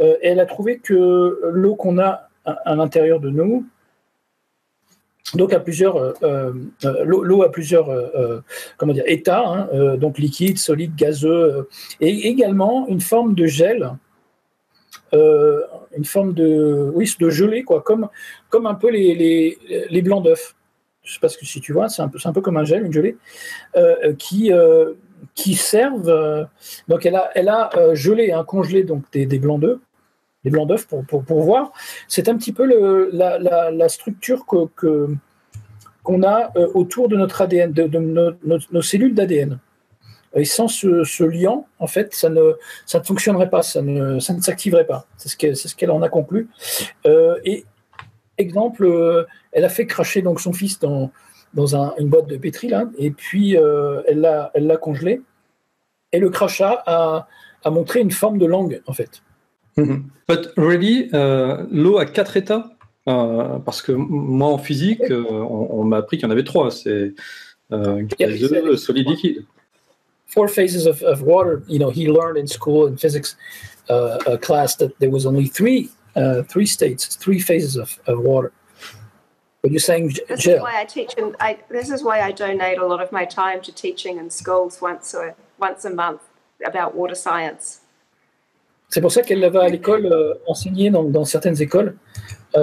Et elle a trouvé que l'eau qu'on a à l'intérieur de nous, donc l'eau a plusieurs états, donc liquide, solide, gazeux, et également une forme de gel, une forme de gelée, quoi, comme un peu les blancs d'œufs. Je ne sais pas si tu vois, c'est un peu comme un gel, une gelée, qui servent. Donc elle a gelé, congelé donc des blancs d'œufs, pour voir. C'est un petit peu la structure qu'on a autour de notre ADN, de nos cellules d'ADN. Et sans ce liant, en fait, ça ne fonctionnerait pas, ça ne s'activerait pas. C'est ce qu'elle en a conclu. Et exemple, elle a fait cracher donc son fils dans une boîte de pétri là, et puis elle l'a congelé. Et le crachat a montré une forme de langue, en fait. But really, l'eau a 4 états, parce que moi en physique, on m'a appris qu'il y en avait 3. C'est gazeux, solide, liquide. 4 phases of water. He learned in school in physics class that there was only 3 states, 3 phases of water. But you're saying gel. This is why I teach, and this is why I donate a lot of my time to teaching in schools once a month about water science. C'est pour ça qu'elle va à l'école enseigner dans certaines écoles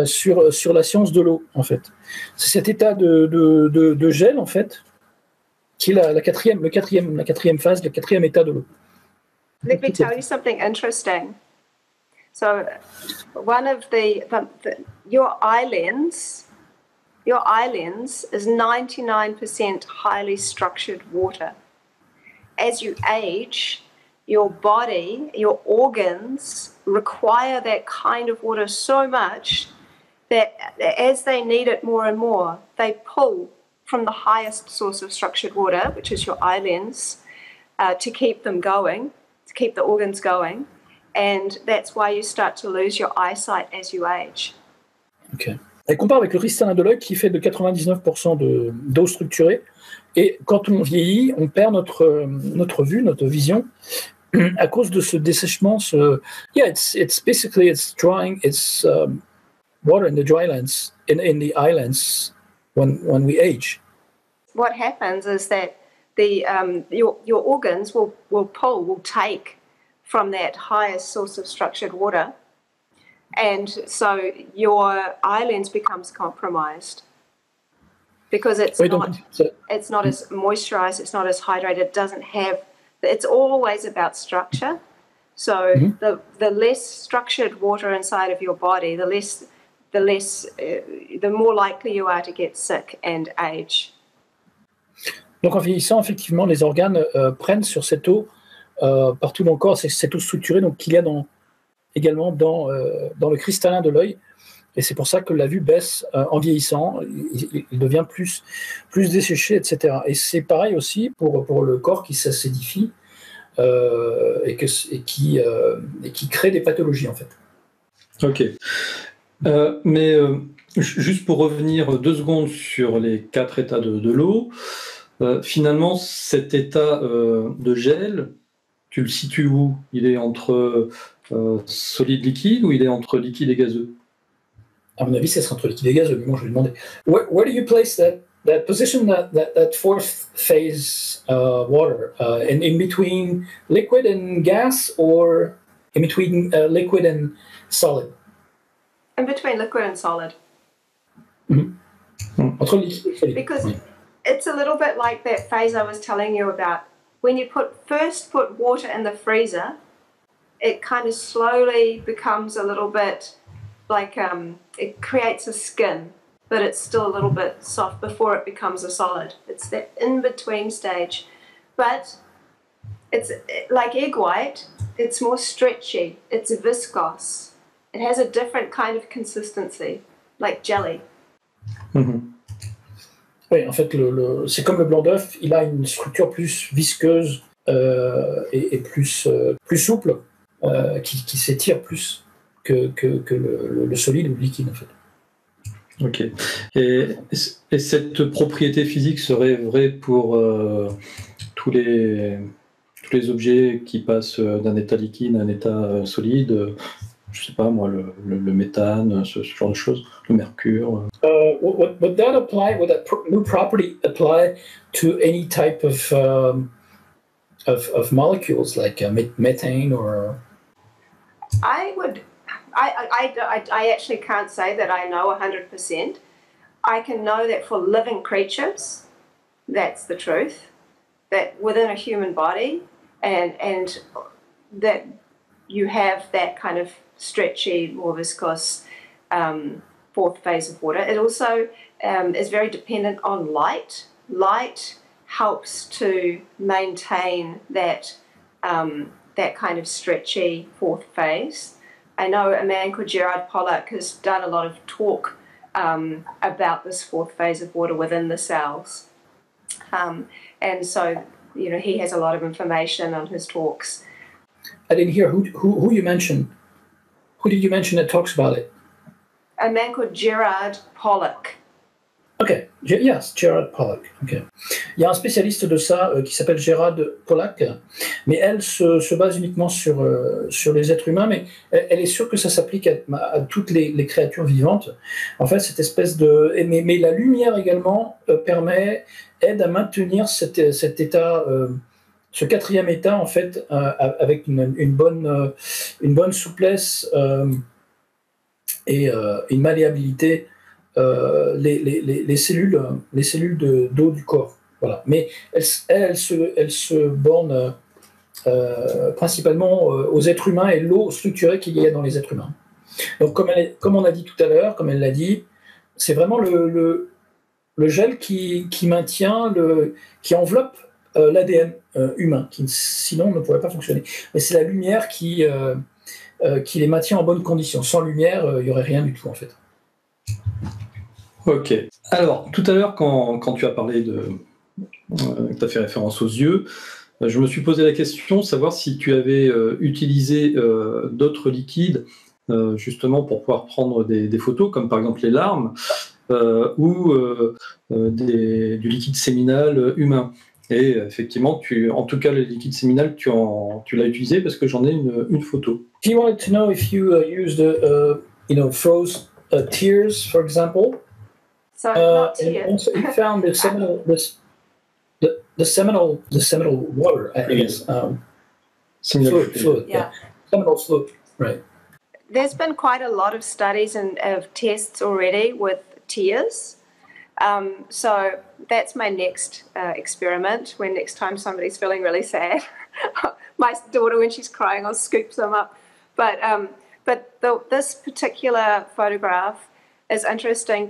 sur la science de l'eau, en fait. C'est cet état de gel, en fait, qui est la quatrième phase, le quatrième état de l'eau. Let me tell you something interesting. So, one of your eye lens is 99% highly structured water. As you age, your body, your organs require that kind of water so much that as they need it more and more, they pull from the highest source of structured water, which is your eye lens, to keep them going, to keep the organs going. And that's why you start to lose your eyesight as you age. Ok. Elle compare avec le cristallin de l'œil qui fait de 99% d'eau structurée. Et quand on vieillit, on perd notre vue, notre vision, à cause de ce dessèchement. Yeah, it's basically drying. It's water in the dry lens, in the eye lens when we age. What happens is that your organs will take from that highest source of structured water, and so your eye lens becomes compromised because it's not as moisturized, it's not as hydrated, it doesn't have. It's always about structure. So the less structured water inside of your body, the more likely you are to get sick and age. Donc en vieillissant, effectivement, les organes prennent sur cette eau partout dans le corps, c'est cette eau structurée donc, qu'il y a également dans le cristallin de l'œil. Et c'est pour ça que la vue baisse en vieillissant, il devient plus desséché, etc. Et c'est pareil aussi pour le corps qui s'acidifie et qui crée des pathologies, en fait. Ok. Mais juste pour revenir 2 secondes sur les 4 états de l'eau, finalement, cet état de gel, tu le situes où? Il est entre solide liquide ou il est entre liquide et gazeux? À mon avis, ça sera entre liquide et gazeux. Mais moi, je vais demander. Where do you place that position, that fourth phase water, in between liquid and gas, or in between liquid and solid? In between liquid and solid. Entre liquide et solide. Because it's a little bit like that phase I was telling you about. When you first put water in the freezer, it kind of slowly becomes a little bit like it creates a skin, but it's still a little bit soft before it becomes a solid. It's that in-between stage. But it's like egg white, it's more stretchy, it's viscous. It has a different kind of consistency, like jelly. Oui, en fait, c'est comme le blanc d'œuf, il a une structure plus visqueuse et plus souple, qui s'étire plus que le solide ou le liquide, en fait. Ok. Et cette propriété physique serait vraie pour tous les objets qui passent d'un état liquide à un état solide? Je sais pas moi, le méthane, ce genre de choses, le mercure. Would that new property apply to any type of molecules like methane or? I actually can't say that I know 100%. I can know that for living creatures, that's the truth. That within a human body, and that you have that kind of stretchy, more viscous fourth phase of water. It also is very dependent on light. Light helps to maintain that kind of stretchy fourth phase. I know a man called Gerard Pollack has done a lot of talk about this fourth phase of water within the cells. And so, you know, he has a lot of information on his talks. I didn't hear who you mentioned. Who did you mention that talks about it? A man called Gerard Pollack. Ok, yes, Gerard Pollack. Okay. Il y a un spécialiste de ça qui s'appelle Gerard Pollack, mais elle se base uniquement sur les êtres humains, mais elle est sûre que ça s'applique à toutes les créatures vivantes. En fait, cette espèce de... Mais la lumière également aide à maintenir cet état ce quatrième état, en fait, avec une bonne souplesse et une malléabilité, les cellules d'eau du corps. Voilà. Mais elle se borne principalement aux êtres humains et l'eau structurée qu'il y a dans les êtres humains. Donc, comme on a dit tout à l'heure, comme elle l'a dit, c'est vraiment le gel qui maintient, qui enveloppe l'ADN humain, qui sinon ne pourrait pas fonctionner. Mais c'est la lumière qui les maintient en bonne condition. Sans lumière, il n'y aurait rien du tout, en fait. Ok. Alors, tout à l'heure, quand tu as parlé tu as fait référence aux yeux, je me suis posé la question de savoir si tu avais utilisé d'autres liquides, justement pour pouvoir prendre des photos, comme par exemple les larmes, ou du liquide séminal humain. Et effectivement, en tout cas, le liquide séminal, tu l'as utilisé parce que j'en ai une photo. He wanted to know if you used, froze tears, for example. So not tears. Also he found the seminal water, I guess. Fluid. Yeah. Seminal fluid, right. There's been quite a lot of studies and of tests already with tears. So that's my next experiment. When next time somebody's feeling really sad, my daughter, when she's crying, I'll scoop them up. But this particular photograph is interesting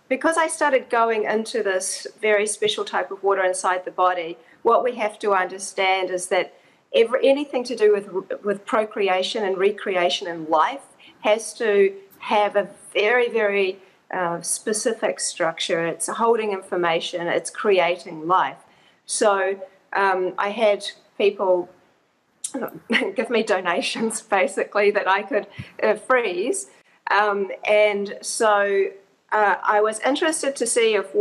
because I started going into this very special type of water inside the body. What we have to understand is that anything to do with procreation and recreation in life has to have a very, very specific structure. It's holding information, it's creating life. So I had people give me donations, basically, that I could freeze. And so I was interested to see if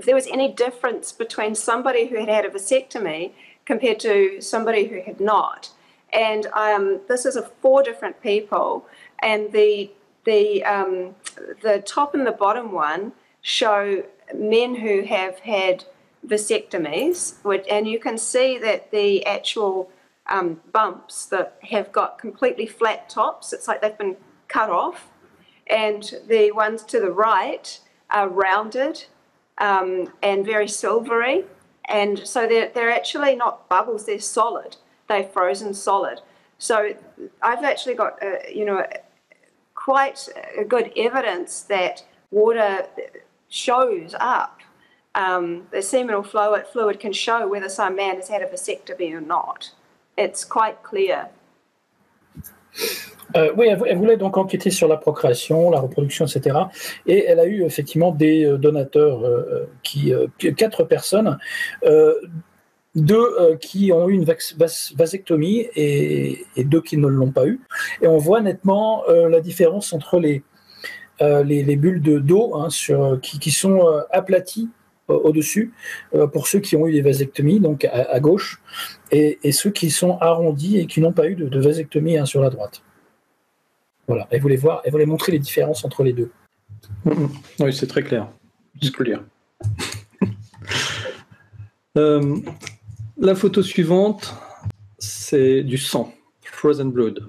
there was any difference between somebody who had had a vasectomy compared to somebody who had not. And this is 4 different people, and the top and the bottom one show men who have had vasectomies, and you can see that the actual bumps that have got completely flat tops, it's like they've been cut off, and the ones to the right are rounded and very silvery, and so they're actually not bubbles, they're solid, they're frozen solid. So I've actually got quite a good evidence that water shows up. The seminal fluid can show whether some man has had a vasectomy or not. It's quite clear. Oui, elle voulait donc enquêter sur la procréation, la reproduction, etc. Et elle a eu effectivement des donateurs, 4 personnes, 2 qui ont eu une vasectomie et 2 qui ne l'ont pas eu. Et on voit nettement la différence entre les bulles d'eau qui sont aplaties au-dessus pour ceux qui ont eu des vasectomies, donc à gauche, et ceux qui sont arrondis et qui n'ont pas eu de vasectomie sur la droite. Voilà, elle voulait montrer les différences entre les deux. Oui, c'est très clair. Je peux lire. La photo suivante, c'est du sang, frozen blood.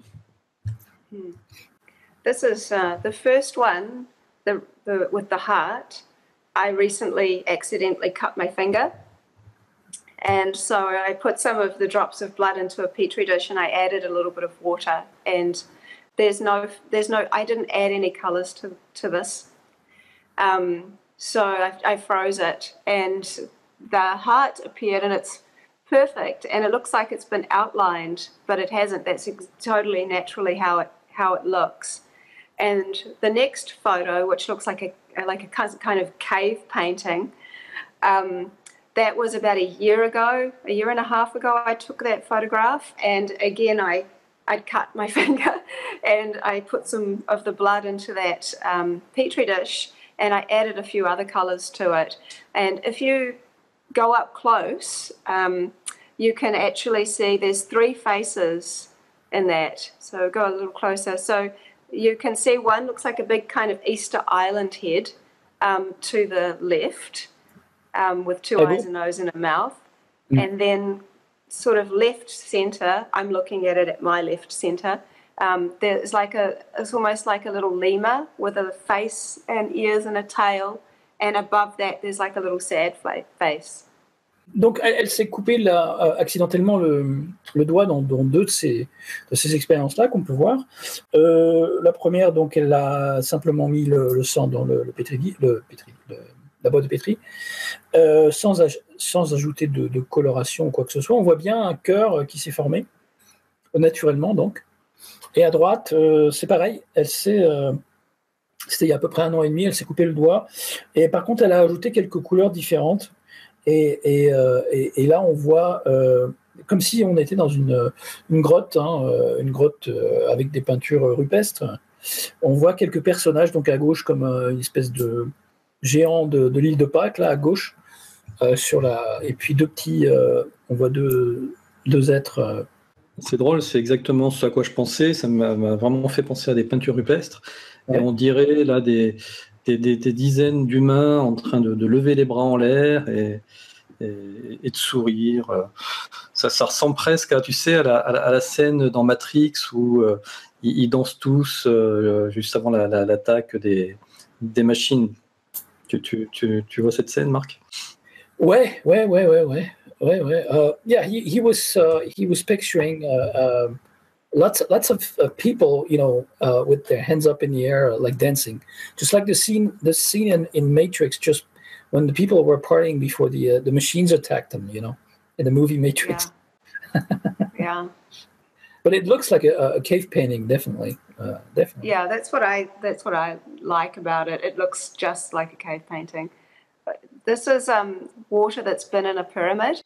This is the first one, with the heart. I recently accidentally cut my finger, and so I put some of the drops of blood into a petri dish, and I added a little bit of water. And there's no. I didn't add any colours to this, so I froze it, and the heart appeared, and it's perfect, and it looks like it's been outlined, but it hasn't. That's totally naturally how it looks. And the next photo, which looks like a kind of cave painting, that was about a year and a half ago. I took that photograph, and again I'd cut my finger, and I put some of the blood into that petri dish, and I added a few other colours to it. And if you go up close, you can actually see there's 3 faces in that. So go a little closer. So you can see one looks like a big kind of Easter Island head to the left, with 2 eyes, a nose, and a mouth. And then sort of left center, I'm looking at it at my left center. There's it's almost like a little lemur with a face and ears and a tail, and above that there's like a little sad face. Donc, elle s'est coupée accidentellement le doigt dans deux de ces expériences-là qu'on peut voir. La première, donc, elle a simplement mis le sang dans la boîte de pétri, sans ajouter de coloration ou quoi que ce soit. On voit bien un cœur qui s'est formé, naturellement, donc. Et à droite, c'est pareil. C'était il y a à peu près 1 an et demi, elle s'est coupé le doigt. Et par contre, elle a ajouté quelques couleurs différentes. Et là, on voit comme si on était dans une grotte, une grotte avec des peintures rupestres. On voit quelques personnages, donc à gauche, comme une espèce de géant de l'île de Pâques, là, à gauche, et puis on voit deux êtres. C'est drôle, c'est exactement ce à quoi je pensais. Ça m'a vraiment fait penser à des peintures rupestres. Ouais. Et on dirait là des dizaines d'humains en train de lever les bras en l'air et de sourire. Ça ressemble presque à, tu sais, à la scène dans Matrix où ils dansent tous juste avant l'attaque des machines. Tu vois cette scène, Marc? Ouais. Yeah, he was picturing lots of people, with their hands up in the air, like dancing, just like the scene in Matrix, just when the people were partying before the machines attacked them, in the movie Matrix. Yeah. But it looks like a cave painting, definitely. Yeah, that's what I like about it. It looks just like a cave painting. This is water that's been in a pyramid.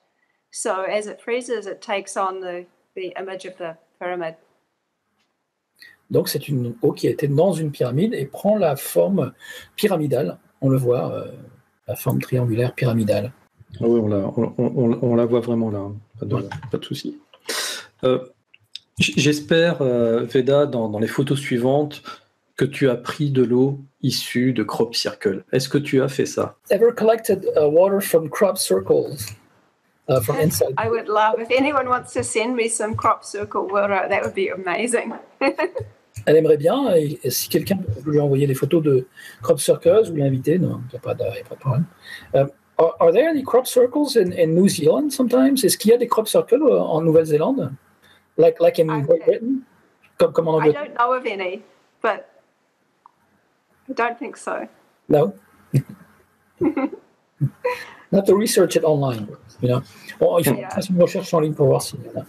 So as it freezes, it takes on the image of the pyramid. Donc c'est une eau qui a été dans une pyramide et prend la forme pyramidale. On le voit, la forme triangulaire pyramidale. Ah oui, on la voit vraiment là. Pas de souci. J'espère, Veda, dans les photos suivantes, que tu as pris de l'eau issue de crop circles. Est-ce que tu as fait ça? Ever collected water from crop circles? From inside? I would love, if anyone wants to send me some crop circle water, that would be amazing. Elle aimerait bien, et si quelqu'un peut lui envoyer des photos de crop circles ou l'inviter, non, il n'y a pas de problème. Are there any crop circles in New Zealand sometimes? Est-ce qu'il y a des crop circles en Nouvelle-Zélande? Like in Great Britain? Comme en Angleterre? I don't know of any, but I don't think so. No? Not to research it online, Bon, il faut faire une recherche en ligne pour voir s'il y en a.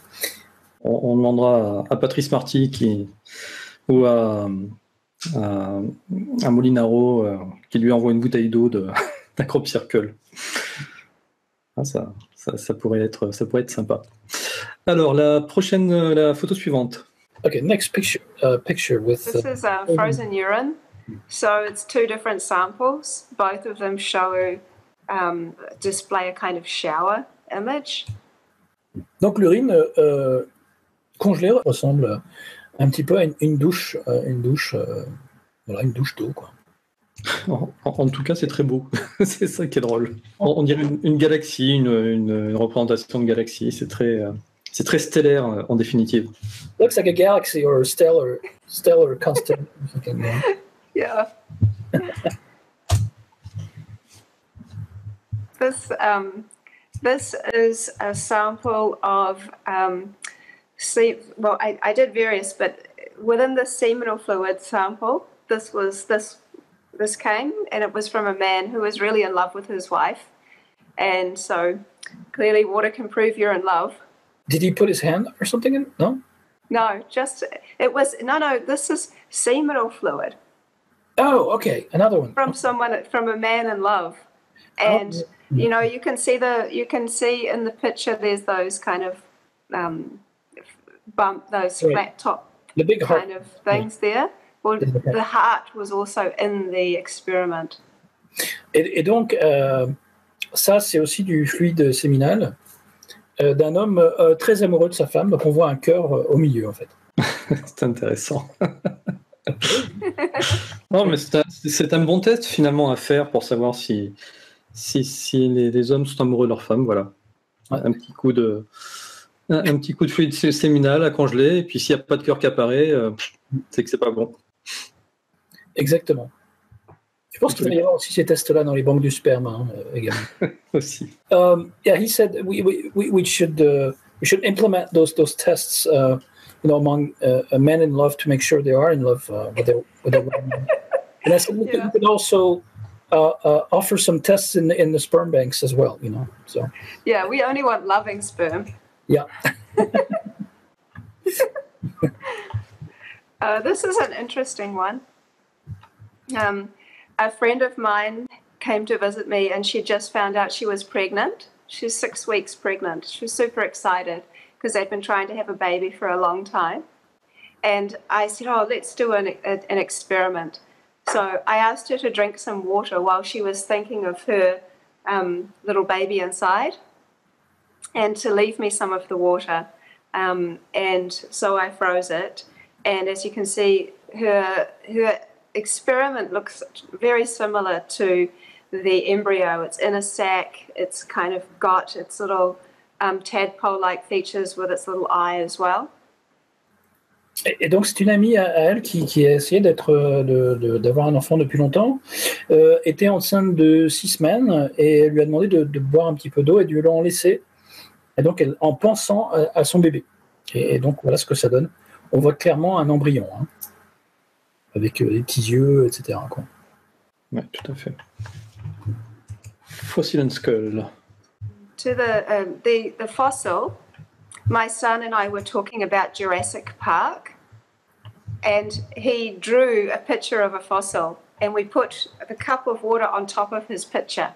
On demandera à Patrice Marty ou à Molinaro qui lui envoie une bouteille d'eau d'un crop circle. Ça pourrait être sympa. Alors, la photo suivante. Okay, next picture with... This is frozen urine. So it's 2 different samples. Both of them display a kind of shower image. Donc l'urine congelée ressemble un petit peu à une douche d'eau, quoi. En tout cas, c'est très beau. C'est ça qui est drôle. On dirait une galaxie, une représentation de galaxie. C'est très stellaire en définitive. Looks like a galaxy or a stellar constant. Yeah. This is a sample of I did various, but within the seminal fluid sample, this came, and it was from a man who was really in love with his wife, and so clearly water can prove you're in love. Did he put his hand or something in? No. No, this is seminal fluid. Oh, okay, another one. From a man in love, and you can see in the picture there's those kind of flat top, the big heart kind of things there. Well, the heart was also in the experiment. Et donc ça c'est aussi du fluide séminal d'un homme très amoureux de sa femme. Donc on voit un cœur au milieu en fait. C'est intéressant. Non, mais c'est un bon test finalement à faire pour savoir si les hommes sont amoureux de leur femme, voilà. Un petit coup de Un petit coup de fluide séminal à congeler, et puis s'il n'y a pas de cœur qui apparaît, c'est que c'est pas bon. Exactement. Je pense qu'il va y avoir aussi ces tests-là dans les banques du sperme également. Aussi. Yeah, he said we should implement those tests, among men in love to make sure they are in love with their women. And I said we could also offer some tests in the sperm banks as well, So. Yeah, we only want loving sperm. Yeah. This is an interesting one. A friend of mine came to visit me and she just found out she was pregnant. She's 6 weeks pregnant. She was super excited because they'd been trying to have a baby for a long time. And I said, let's do an experiment. So I asked her to drink some water while she was thinking of her little baby inside and to leave me some of the water. And so I froze it. And as you can see, her experiment looks very similar to the embryo. It's in a sac. It's kind of got its little tadpole-like features with its little eye as well. Et donc c'est une amie à elle qui a essayé d'avoir un enfant depuis longtemps, était enceinte de 6 semaines et elle lui a demandé de boire un petit peu d'eau et de lui en laisser. Et donc en pensant à son bébé. Et donc voilà ce que ça donne. On voit clairement un embryon. Avec les petits yeux, etc. Oui, tout à fait. Fossil and skull. To the fossil, my son and I were talking about Jurassic Park, and he drew a picture of a fossil, and we put the cup of water on top of his picture,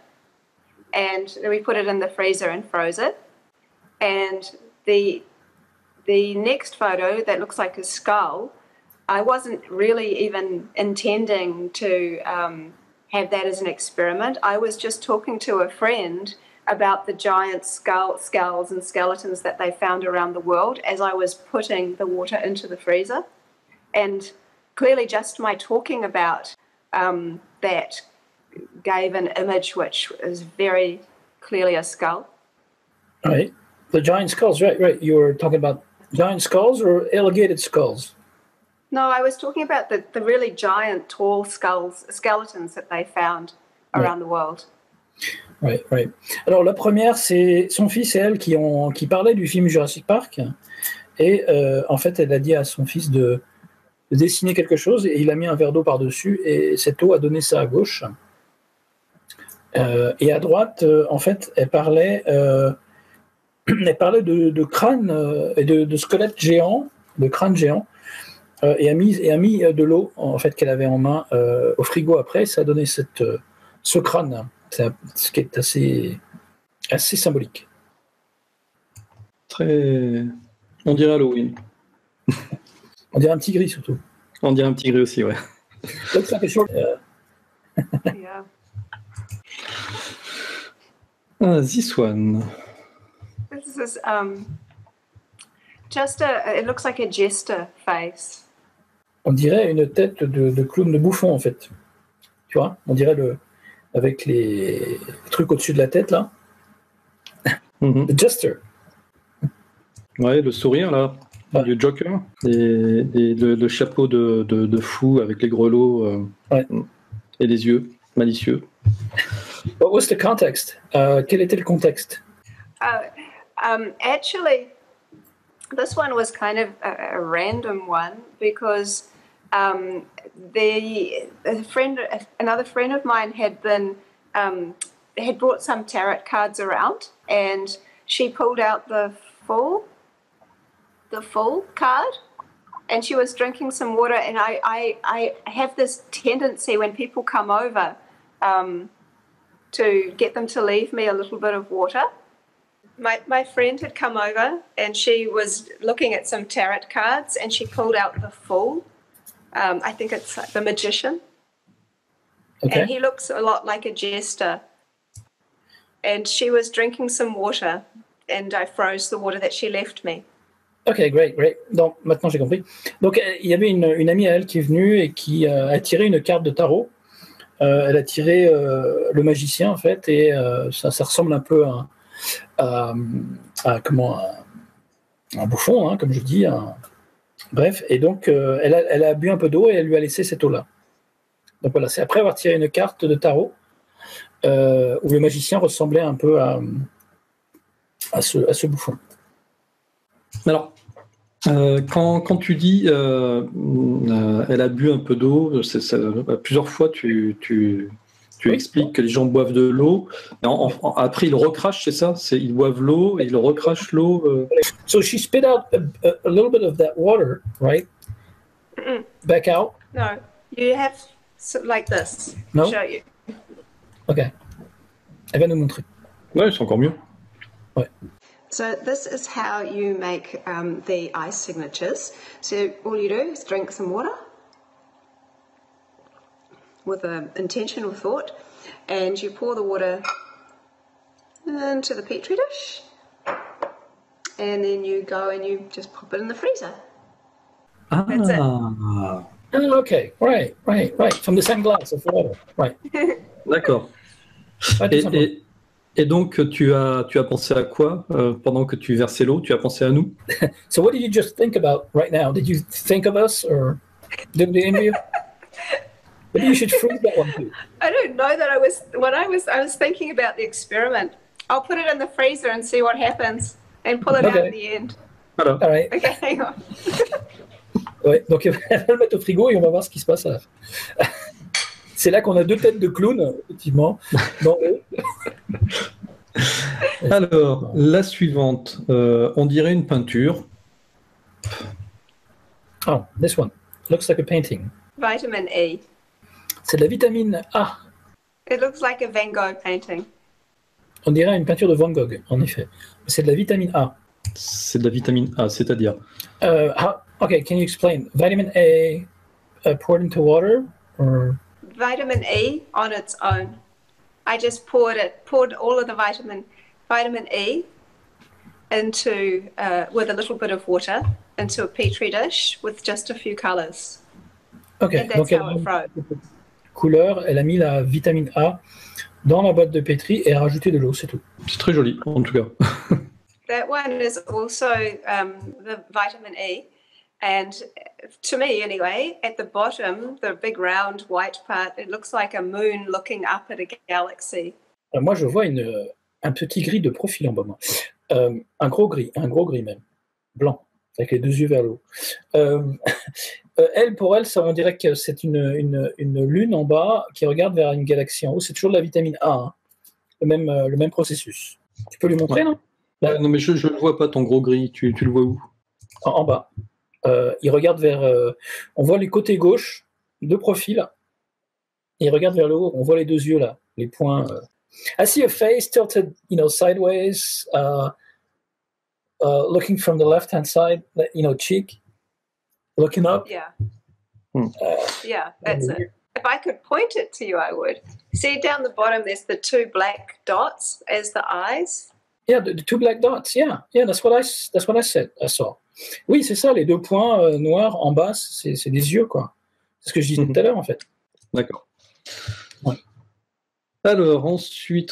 and then we put it in the freezer and froze it. And the next photo that looks like a skull, I wasn't really even intending to have that as an experiment. I was just talking to a friend about the giant skulls and skeletons that they found around the world as I was putting the water into the freezer. And clearly just my talking about that gave an image which is very clearly a skull. Right. The giant skulls, right. You were talking about giant skulls or elongated skulls? No, I was talking about the really giant, tall skeletons that they found around the world. Right. Alors la première, c'est son fils et elle qui parlaient du film Jurassic Park. Et en fait, elle a dit à son fils de dessiner quelque chose et il a mis un verre d'eau par-dessus et cette eau a donné ça à gauche. Et à droite, en fait, elle parlait de crâne et de squelettes géants, de crânes géants. Et a mis de l'eau en fait qu'elle avait en main au frigo après, ça a donné ce crâne, ce qui est assez symbolique. Très, on dirait Halloween. On dirait un petit gris surtout. On dirait un petit gris aussi, ouais. Looks like a short. Yeah. This one. This is just it looks like a jester face. On dirait une tête de clown, de bouffon en fait. Tu vois, on dirait avec les trucs au-dessus de la tête là. Le jester. Ouais, le sourire là, du Joker, et le chapeau de fou avec les grelots et les yeux malicieux. What was the context? Quel était le contexte? Actually, this one was kind of a random one because another friend of mine had brought some tarot cards around, and she pulled out the full card, and she was drinking some water. And I have this tendency when people come over to get them to leave me a little bit of water. My friend had come over and she was looking at some tarot cards and she pulled out the Fool. I think it's the Magician. Okay. And he looks a lot like a jester. And she was drinking some water and I froze the water that she left me. Ok, great. Donc maintenant j'ai compris. Donc il y avait une amie à elle qui est venue et qui a tiré une carte de tarot. Elle a tiré le magicien en fait et ça ressemble un peu à un bouffon, hein, comme je dis. Bref, et donc elle a bu un peu d'eau et elle lui a laissé cette eau-là. Donc voilà, c'est après avoir tiré une carte de tarot où le magicien ressemblait un peu à ce bouffon. Alors, quand tu dis elle a bu un peu d'eau, plusieurs fois tu expliques que les gens boivent de l'eau. Après, ils recrachent, c'est ça? Ils boivent l'eau et ils recrachent l'eau. So she spit out a little bit of that water, right? Back out. No, you have like this. No? I'll show you. Ok. Elle va nous montrer. Ouais, c'est encore mieux. Ouais. So this is how you make the ice signatures. So all you do is drink some water with an intentional thought, and you pour the water into the petri dish, and then you go and you just pop it in the freezer. That's it. Oh, okay, right. From the same glass of water, right. D'accord. Et donc, tu as pensé à quoi pendant que tu versais l'eau? Tu as pensé à nous? So what did you just think about right now? Did you think of us or did the interview? Maybe you should freeze that one too. I don't know that I was thinking about the experiment. I'll put it in the freezer and see what happens and pull it out at the end. Voilà. All right. Okay, hang on. Ouais, donc elle va le mettre au frigo et on va voir ce qui se passe à la fin. C'est là qu'on a deux têtes de clown, effectivement. Alors, la suivante, on dirait une peinture. Oh, this one. Looks like a painting. Vitamin E. C'est de la vitamine A. It looks like a Van Gogh painting. On dirait une peinture de Van Gogh, en effet. C'est de la vitamine A. C'est de la vitamine A, c'est-à-dire Okay, can you explain? Vitamin A poured into water? Or... Vitamin E on its own. I just poured all of the vitamin E into with a little bit of water into a petri dish with just a few colors. Okay, and that's how it froze. Couleur, elle a mis la vitamine A dans la boîte de pétri et a rajouté de l'eau, c'est tout. C'est très joli, en tout cas. That one is also the vitamin E. And to me, anyway, at the bottom, the big round white part, it looks like a moon looking up at a galaxy. Moi, je vois un petit gris de profil en bas. Moi. Un gros gris même, blanc, avec les deux yeux vers le haut. Pour elle, ça, on dirait que c'est une lune en bas qui regarde vers une galaxie en haut. C'est toujours de la vitamine A, hein. Le même processus. Tu peux lui montrer, non? Non, mais je ne le vois pas, ton gros gris. Tu le vois où? En bas. Il regarde vers... on voit les côtés gauche, de profil. Et il regarde vers le haut. On voit les deux yeux, là. Les points... I see a face tilted, sideways, looking from the left-hand side, cheek, looking up. Yeah. Yeah, that's it. If I could point it to you, I would. See down the bottom, there's the two black dots as the eyes. Yeah, the two black dots. Yeah, that's what I said. I saw. Oui, c'est ça, les deux points noirs en bas, c'est des yeux, quoi. C'est ce que je disais tout à l'heure, en fait. D'accord. Ouais. Alors, ensuite...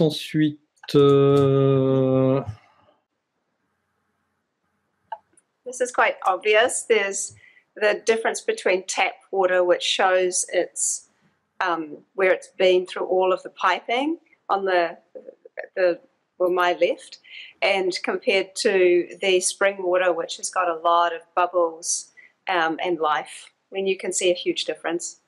This is quite obvious. There's the difference between tap water, which shows it's where it's been through all of the piping on my left, and compared to the spring water, which has got a lot of bubbles and life. I mean, you can see a huge difference.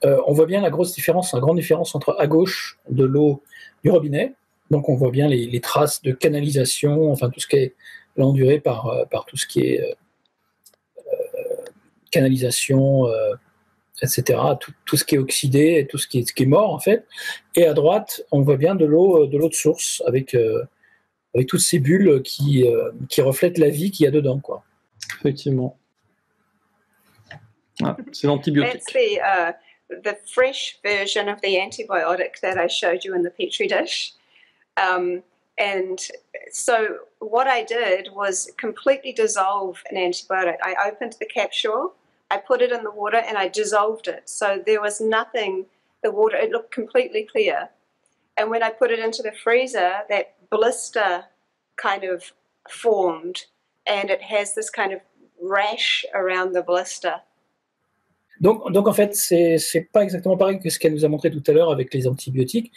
On voit bien la grande différence entre à gauche de l'eau du robinet, donc on voit bien les traces de canalisation, enfin tout ce qui est enduré par tout ce qui est canalisation, etc., tout ce qui est oxydé, et tout ce qui est mort en fait. Et à droite, on voit bien de l'eau de source avec toutes ces bulles qui reflètent la vie qu'il y a dedans, quoi. Effectivement. Ah, c'est l'antibiotique. That's the fresh version of the antibiotic that I showed you in the petri dish. And so what I did was completely dissolve an antibiotic. I opened the capsule, I put it in the water, and I dissolved it. So there was nothing, it looked completely clear. And when I put it into the freezer, that blister kind of formed and it has this kind of rash around the blister. Donc en fait, c'est pas exactement pareil que ce qu'elle nous a montré tout à l'heure avec les antibiotiques.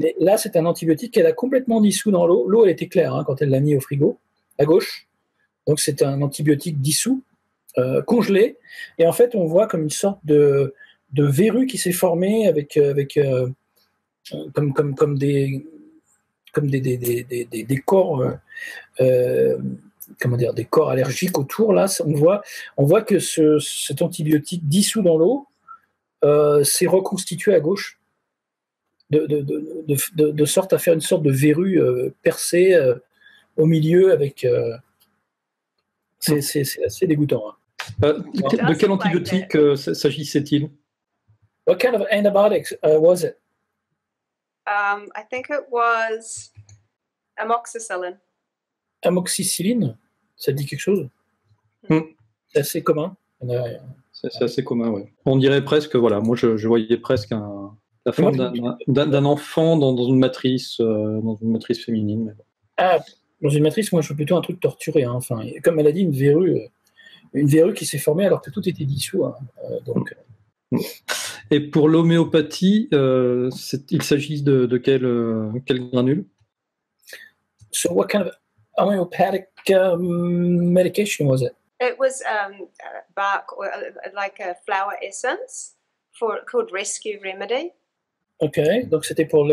Mais là, c'est un antibiotique qu'elle a complètement dissous dans l'eau. L'eau, elle était claire quand elle l'a mis au frigo, à gauche. Donc c'est un antibiotique dissous, congelé. Et en fait, on voit comme une sorte de verrue qui s'est formée avec comme des corps, comment dire, des corps allergiques autour. Là, on voit que cet antibiotique dissous dans l'eau s'est reconstitué à gauche, de sorte à faire une sorte de verrue percée au milieu avec. C'est assez dégoûtant. De quel antibiotique s'agissait-il? What kind of antibiotics was it? I think it was amoxicillin. Amoxicilline, ça dit quelque chose? C'est assez commun. C'est assez commun, oui. On dirait presque, voilà, moi je voyais presque la forme d'un enfant dans une matrice féminine. Mais bon. Ah, dans une matrice, moi je veux plutôt un truc torturé. Enfin, comme elle a dit, une verrue qui s'est formée alors que tout était dissous. Donc. Et pour l'homéopathie, il s'agit de quel granule? So what kind of homeopathic medication was it? It was bark, or like a flower essence called Rescue Remedy. Ok, donc c'était pour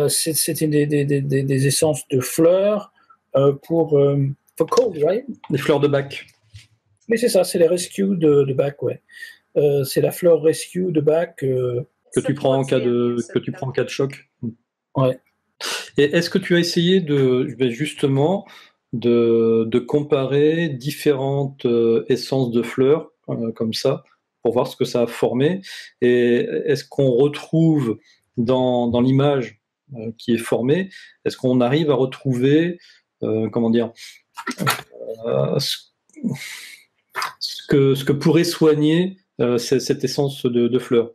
c'était des essences de fleurs for cold, right? Des fleurs de Bach. Mais c'est ça, c'est les rescue de Bach, ouais. C'est la fleur rescue de Bach que tu prends en cas de choc. Ouais. Et est-ce que tu as essayé justement de comparer différentes essences de fleurs comme ça pour voir ce que ça a formé? Et est-ce qu'on retrouve dans l'image qui est formée, est-ce qu'on arrive à retrouver comment dire ce que pourrait soigner cette essence de fleurs?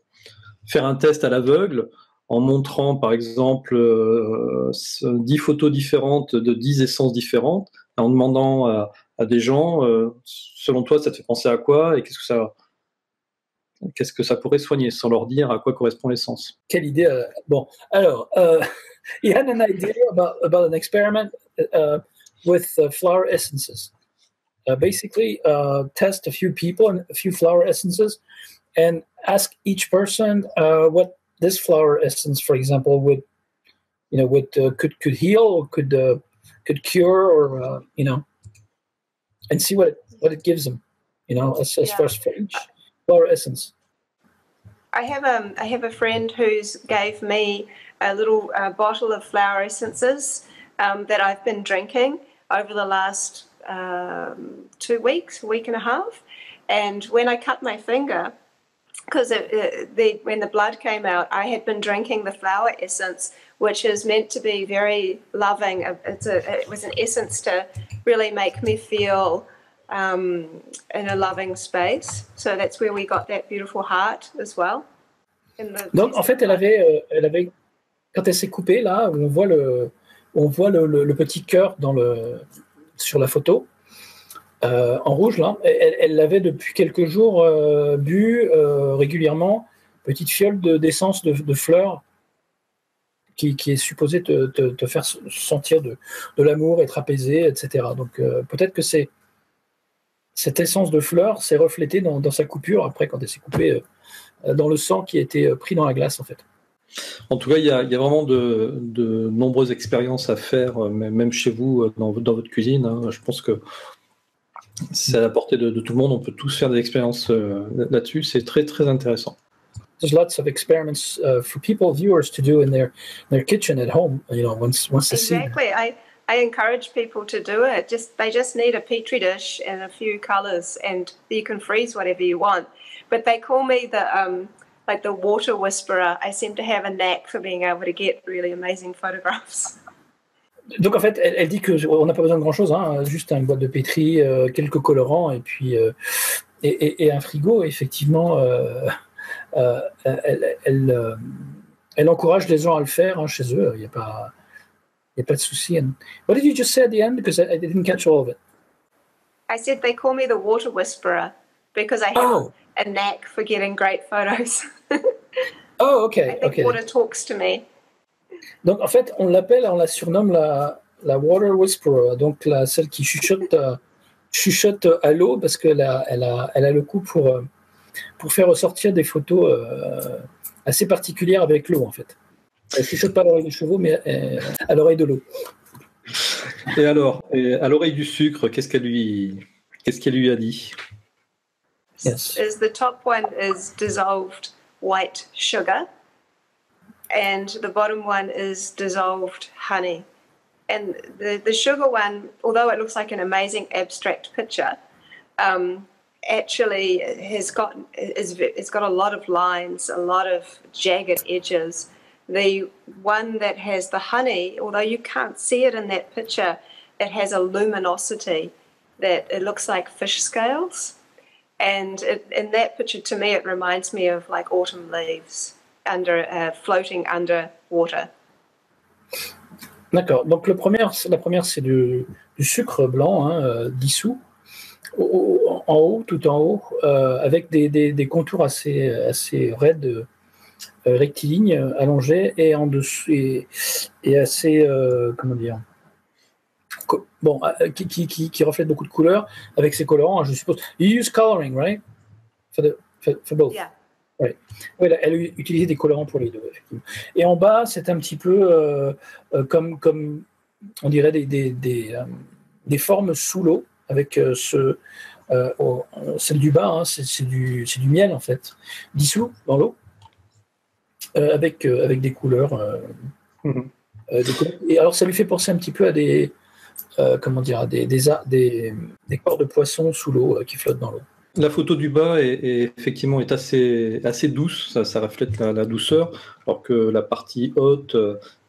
Faire un test à l'aveugle en montrant par exemple 10 photos différentes de 10 essences différentes, en demandant à des gens selon toi ça te fait penser à quoi et qu'est-ce que ça pourrait soigner, sans leur dire à quoi correspond l'essence. Quelle idée. Bon, alors he had an idea about an experiment with flower essences. Basically, test a few people and a few flower essences, and ask each person what this flower essence, for example, could heal or could cure, or and see what it gives them, as far as for each flower essence. I have a friend who's gave me a little bottle of flower essences that I've been drinking over the last 2 weeks, a week and a half. And when I cut my finger, because when the blood came out, I had been drinking the flower essence, which is meant to be very loving. It was an essence to really make me feel in a loving space. So that's where we got that beautiful heart as well. Donc en fait, elle avait, quand elle s'est coupée là, on voit le petit cœur sur la photo. En rouge là, elle l'avait depuis quelques jours bu régulièrement, petite fiole d'essence de fleurs qui est supposée te faire sentir de l'amour, être apaisé, etc. Donc peut-être que cette essence de fleurs s'est reflétée dans sa coupure après quand elle s'est coupée dans le sang qui a été pris dans la glace en fait. En tout cas, il y a vraiment de nombreuses expériences à faire, même chez vous, dans votre cuisine. Hein. Je pense que c'est à la portée de tout le monde. On peut tous faire des expériences là-dessus. C'est très, très intéressant. There's lots of experiments for viewers to do in their kitchen at home. Once they see. Exactly. I encourage people to do it. They just need a petri dish and a few colors, and you can freeze whatever you want. But they call me the water whisperer. I seem to have a knack for being able to get really amazing photographs. Donc en fait, elle dit qu'on n'a pas besoin de grand-chose, juste une boîte de pétri, quelques colorants et puis et un frigo. Effectivement, elle encourage les gens à le faire chez eux. Il n'y a pas de souci. What did you just say at the end? Because I didn't catch all of it. I said they call me the water whisperer because I have a knack for getting great photos. Oh, ok. I think water talks to me. Donc, en fait, on la surnomme la water whisperer, donc celle qui chuchote à l'eau parce qu'elle elle a le coup pour faire ressortir des photos assez particulières avec l'eau, en fait. Elle chuchote pas à l'oreille des chevaux, mais à l'oreille de l'eau. Et alors, à l'oreille du sucre, qu'est-ce qu'elle lui a dit? Yes. The top one is dissolved white sugar, and the bottom one is dissolved honey. And the sugar one, although it looks like an amazing abstract picture, actually it's got a lot of lines, a lot of jagged edges. The one that has the honey, although you can't see it in that picture, it has a luminosity that it looks like fish scales. And in that picture, to me, it reminds me of like autumn leaves floating under water. D'accord. Donc la première c'est du sucre blanc dissous tout en haut, avec des contours assez raides, rectilignes, allongés, et en dessous et assez comment dire, qui reflète beaucoup de couleurs avec ses colorants. Je suppose. You use coloring, right? For both. Yeah. Ouais. Oui, elle a utilisé des colorants pour les deux, effectivement. Et en bas, c'est un petit peu comme on dirait des formes sous l'eau, avec celle du bas, c'est du miel, en fait, dissous dans l'eau, avec des couleurs. Et alors, ça lui fait penser un petit peu à des corps de poissons sous l'eau qui flottent dans l'eau. La photo du bas est effectivement assez douce, ça reflète la douceur, alors que la partie haute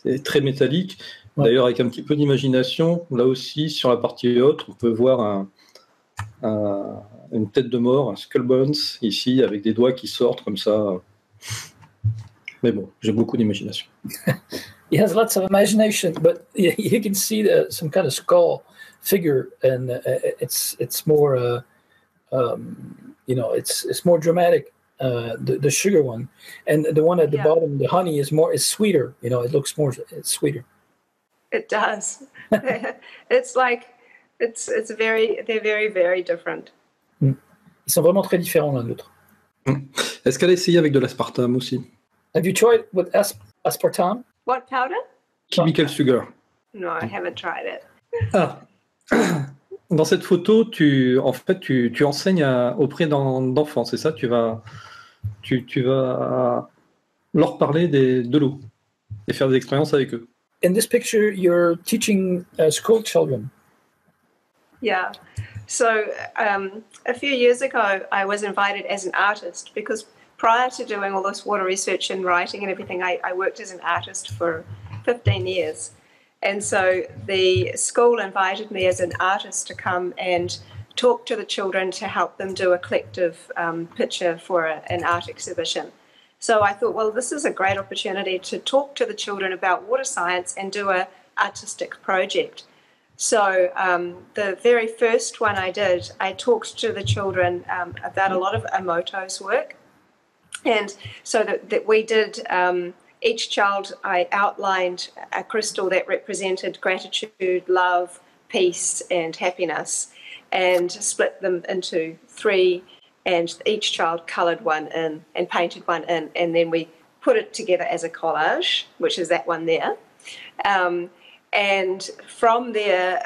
est très métallique. Ouais. D'ailleurs, avec un petit peu d'imagination, là aussi, sur la partie haute, on peut voir une tête de mort, un skull bones, ici, avec des doigts qui sortent comme ça. Mais bon, j'ai beaucoup d'imagination. He has lots of imagination, but you can see some kind of skull figure, and it's more... it's more dramatic, the sugar one, and the one at the bottom, the honey, is sweeter. It looks it's sweeter. It does. They're very, very different. Ils sont vraiment très différents l'un de l'autre. Est-ce qu'elle a essayé avec de l'aspartame aussi? Have you tried with aspartame? What powder? Chemical sugar. No, I haven't tried it. Ah. Dans cette photo, tu enseignes auprès d'enfants, c'est ça? Tu vas leur parler de l'eau et faire des expériences avec eux. In this picture, you're teaching school children. Yeah. So a few years ago, I was invited as an artist because prior to doing all this water research and writing and everything, I worked as an artist for 15 years. And so the school invited me as an artist to come and talk to the children to help them do a collective picture for an art exhibition. So I thought, well, this is a great opportunity to talk to the children about water science and do an artistic project. So the very first one I did, I talked to the children about a lot of Emoto's work. And so that we did... each child, I outlined a crystal that represented gratitude, love, peace, and happiness, and split them into 3, and each child coloured one in and painted one in, and then we put it together as a collage, which is that one there. And from there,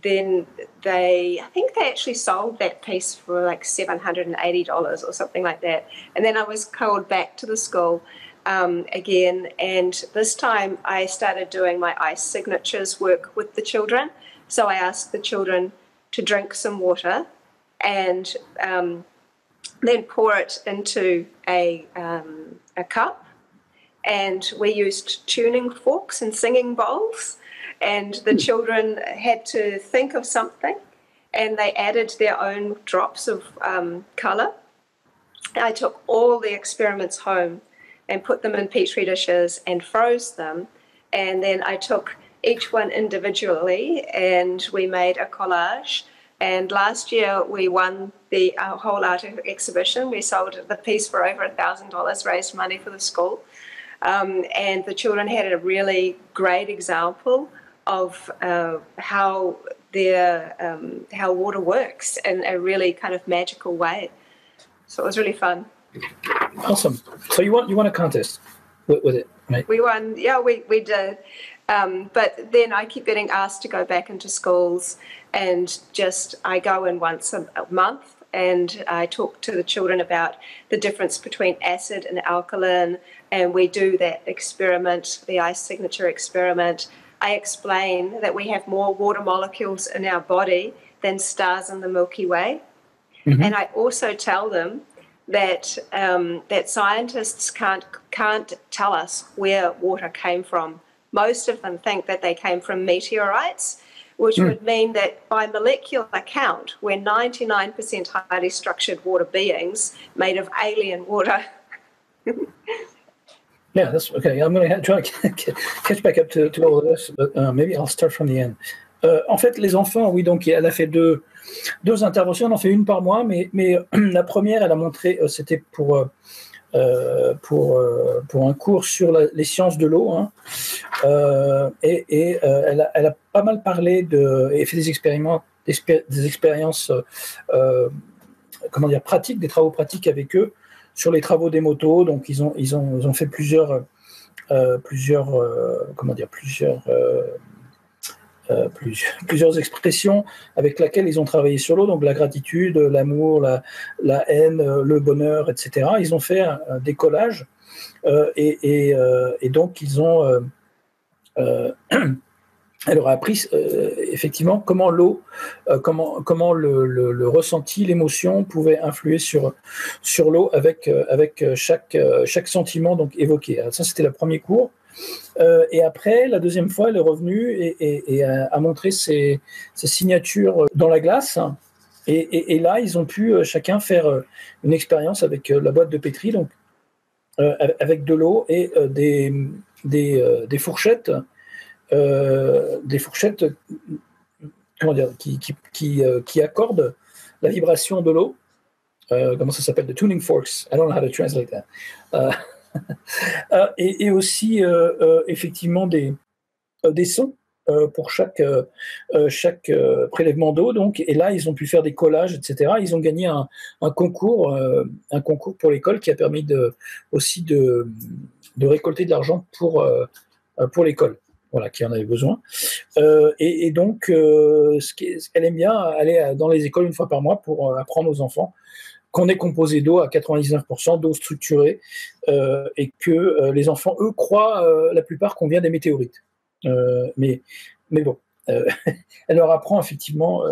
then I think they actually sold that piece for like $780 or something like that. And then I was called back to the school again, and this time I started doing my ice signatures work with the children. So I asked the children to drink some water and then pour it into a cup. And we used tuning forks and singing bowls, and the children had to think of something, and they added their own drops of colour. I took all the experiments home and put them in petri dishes and froze them, and then I took each one individually and we made a collage, And last year we won the whole art exhibition. We sold the piece for over $1,000, raised money for the school. And the children had a really great example of how water works in a really kind of magical way. So it was really fun. Awesome. So you won a contest with it, right? We won, yeah, we did. But then I keep getting asked to go back into schools, and I go in once a month, and I talk to the children about the difference between acid and alkaline, and we do that experiment, the ice signature experiment. I explain that we have more water molecules in our body than stars in the Milky Way. Mm-hmm. And I also tell them that scientists can't tell us where water came from. Most of them think that they came from meteorites, which would mean that by molecular count, we're 99% highly structured water beings made of alien water. Yeah, that's okay. I'm going to try to catch back up to all of this, but maybe I'll start from the end. En fait, les enfants, oui, donc elle a fait deux interventions, elle en fait une par mois, mais la première, elle a montré, c'était pour un cours sur les sciences de l'eau, hein, et elle a pas mal parlé et fait des expériences, comment dire, pratiques, des travaux pratiques avec eux sur les travaux des motos. Donc ils ont fait plusieurs expressions avec lesquelles ils ont travaillé sur l'eau, donc la gratitude, l'amour, la haine, le bonheur, etc. Ils ont fait des collages et donc ils ont elle leur a appris effectivement comment l'eau, comment le ressenti, l'émotion pouvait influer sur l'eau avec chaque sentiment donc évoqué. Alors ça, c'était le premier cours. Et après, la deuxième fois, elle est revenue et a montré ses signatures dans la glace. Et là, ils ont pu chacun faire une expérience avec la boîte de pétri, donc avec de l'eau et des fourchettes. Des fourchettes, comment dire, qui accordent la vibration de l'eau. Comment ça s'appelle? The tuning forks. I don't know how to translate that. Et aussi effectivement des sons pour chaque prélèvement d'eau. Donc, et là, ils ont pu faire des collages, etc. Ils ont gagné un concours pour l'école qui a permis aussi de récolter de l'argent pour l'école. Voilà, qui en avait besoin. Et donc, ce qu'elle aime bien, aller dans les écoles une fois par mois pour apprendre aux enfants qu'on est composé d'eau à 99%, d'eau structurée, et que les enfants, eux, croient la plupart qu'on vient des météorites. Mais bon, elle leur apprend effectivement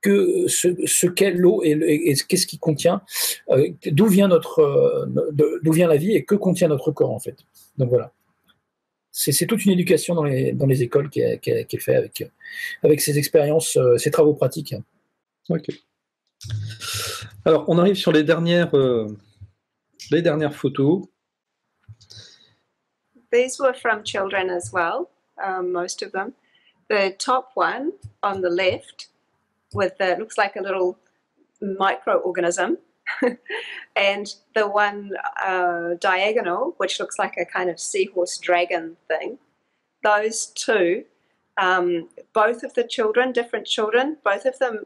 que ce qu'est l'eau et qu'est-ce qui contient, d'où vient la vie et que contient notre corps, en fait. Donc voilà. C'est toute une éducation dans les écoles qu'elle fait avec ses expériences, ses travaux pratiques. Ok. Alors, on arrive sur les dernières photos. These were from children as well, most of them. The top one on the left looks like a little microorganism. And the one diagonal, which looks like a kind of seahorse dragon thing, those two, both of the children, different children, both of them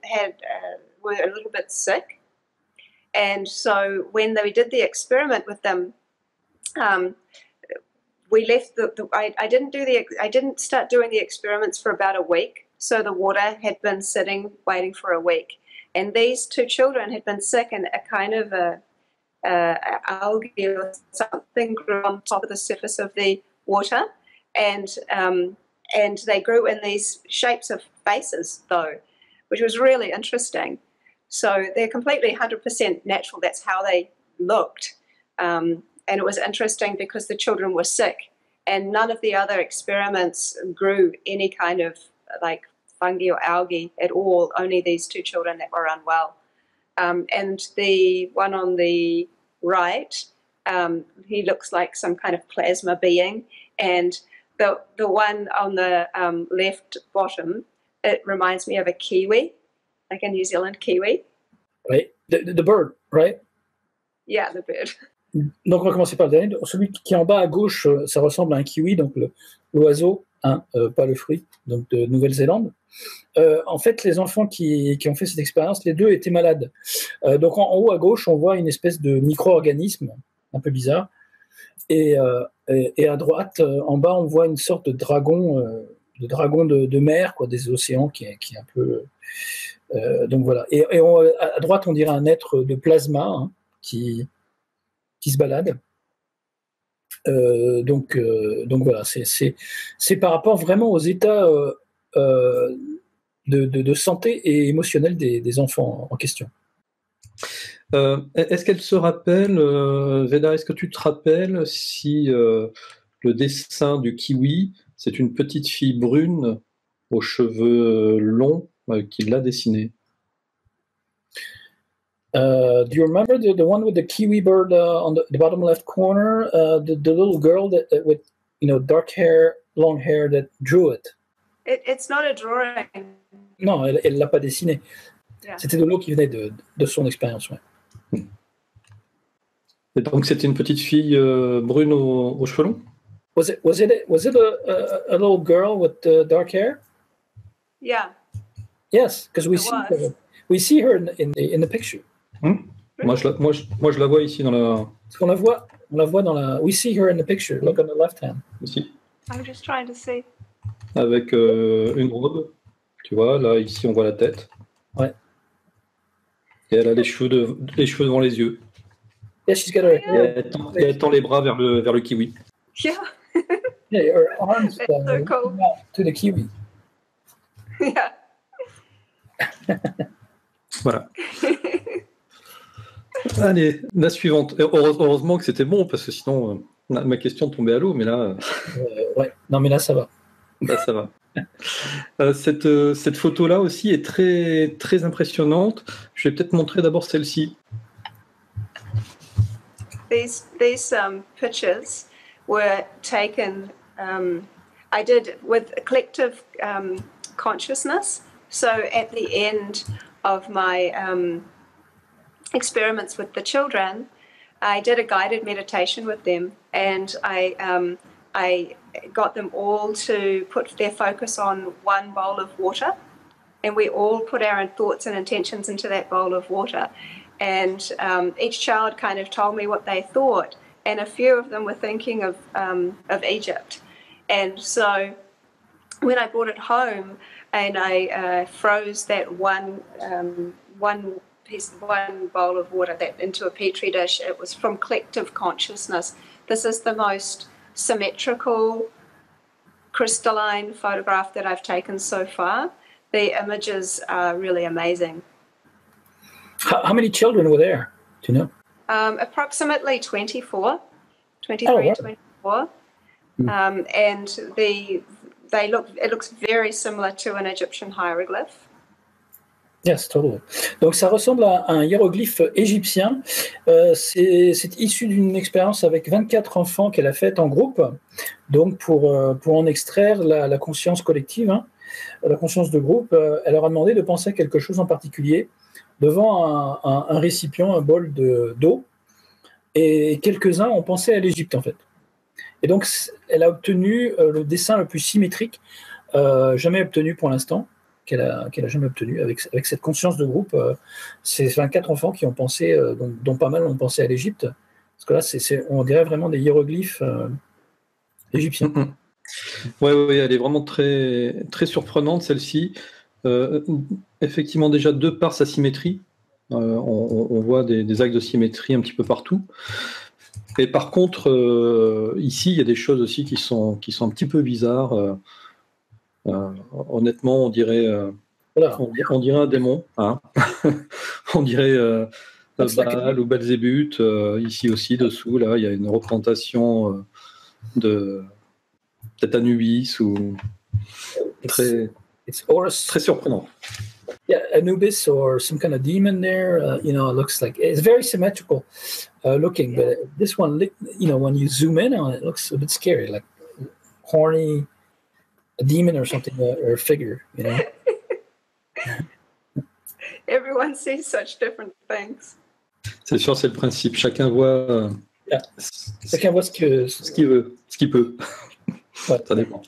were a little bit sick. And so when we did the experiment with them, we left I didn't start doing the experiments for about a week. So the water had been sitting, waiting for a week. And these two children had been sick, and a kind of algae or something grew on top of the surface of the water, and they grew in these shapes of faces, though, which was really interesting. So they're completely 100% natural. That's how they looked, and it was interesting because the children were sick, and none of the other experiments grew any kind of like fungi or algae at all, only these two children that were unwell. And the one on the right, he looks like some kind of plasma being, and the one on the left bottom it reminds me of a kiwi, like a New Zealand kiwi. Right. The bird, right? Yeah, the bird. Donc, on va commencer par le dernier. Celui qui est en bas à gauche, ça ressemble à un kiwi, donc l'oiseau, hein, pas le fruit, donc de Nouvelle-Zélande. En fait, les enfants qui ont fait cette expérience, les deux étaient malades. Donc, en haut à gauche, on voit une espèce de micro-organisme, un peu bizarre. Et à droite, en bas, on voit une sorte de dragon de mer, quoi, des océans, qui est un peu... donc voilà. Et à droite, on dirait un être de plasma, hein, qui se balade. Donc voilà, c'est par rapport vraiment aux états de santé et émotionnelle des enfants en question. Est-ce qu'elle se rappelle, Veda, est-ce que tu te rappelles si le dessin du kiwi, c'est une petite fille brune aux cheveux longs qui l'a dessiné? Do you remember the one with the kiwi bird on the bottom left corner? The little girl with dark hair, long hair that drew it. It's not a drawing. Non, elle l'a pas dessiné. Yeah. C'était de l'eau qui venait de son expérience. Ouais. Et donc c'était une petite fille brune aux cheveux longs? Was it a little girl with dark hair? Yeah. Yes, because we see her in the picture. Moi je la vois ici dans la. Parce qu'on la voit dans la. We see her in the picture. Look on the left hand. Ici. I'm just trying to see. Avec une robe, tu vois, là ici on voit la tête. Ouais. Et elle a les cheveux devant les yeux. Yeah, she's got her. Et elle tend les bras vers le kiwi. Yeah. Yeah, her arms That's so cool. to the kiwi. Yeah. Voilà. Allez, la suivante. Heureusement que c'était bon, parce que sinon, ma question tombait à l'eau, mais là... ouais, non, mais là, ça va. Là, ça va. Cette photo-là aussi est très, très impressionnante. Je vais peut-être montrer d'abord celle-ci. These pictures were taken, I did with a collective consciousness. So at the end of my experiments with the children, I did a guided meditation with them, and I got them all to put their focus on one bowl of water, and we all put our thoughts and intentions into that bowl of water. And each child kind of told me what they thought, and a few of them were thinking of Egypt. And so when I brought it home and I froze that one bowl of water into a petri dish, it was from collective consciousness. This is the most symmetrical, crystalline photograph that I've taken so far. The images are really amazing. How many children were there? Do you know? Approximately 23, 24. And it looks very similar to an Egyptian hieroglyph. Yes, totally. Donc ça ressemble à un hiéroglyphe égyptien. C'est issu d'une expérience avec 24 enfants qu'elle a faite en groupe, donc pour en extraire la conscience collective, hein, la conscience de groupe. Elle leur a demandé de penser à quelque chose en particulier devant un récipient, un bol d'eau, et quelques-uns ont pensé à l'Égypte en fait. Et donc elle a obtenu le dessin le plus symétrique jamais obtenu pour l'instant, qu'elle a jamais obtenu avec cette conscience de groupe. C'est 24 enfants qui ont pensé, dont pas mal ont pensé à l'Égypte, parce que là on dirait vraiment des hiéroglyphes égyptiens. Oui, elle est vraiment très, très surprenante celle-ci. Effectivement, déjà de par sa symétrie, on voit des actes de symétrie un petit peu partout. Et par contre, ici, il y a des choses aussi qui sont un petit peu bizarres. Honnêtement, on dirait un démon. Hein. On dirait Baal ou Belzébuth. Ici aussi, dessous, là, il y a une représentation de peut-être Anubis ou très surprenant. Yeah, Anubis or some kind of demon there. It looks like it's very symmetrical looking, but this one, when you zoom in on it, it looks a bit scary, like horny, a demon or something, or a figure. Everyone sees such different things. C'est sûr, c'est le principe. Chacun voit, Chacun voit ce qu'il veut, ce qu'il peut. Ouais. Ça dépend.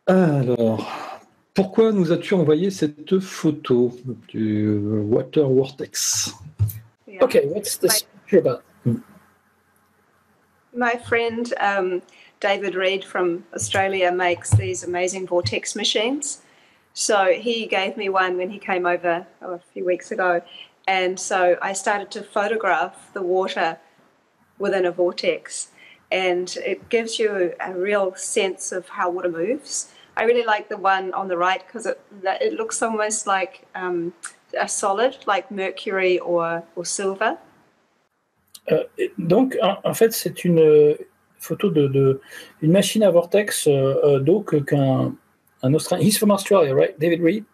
Alors, pourquoi nous as-tu envoyé cette photo du Water Vortex? Yeah. Okay, what's this about? My friend David Reed from Australia makes these amazing vortex machines. So he gave me one when he came over a few weeks ago. And so I started to photograph the water within a vortex. And it gives you a real sense of how water moves. I really like the one on the right because it looks almost like a solid, like mercury or silver. Donc, en fait, c'est une photo d'une machine à vortex d'eau qu'un Australien. He's from Australia, right? David Reed?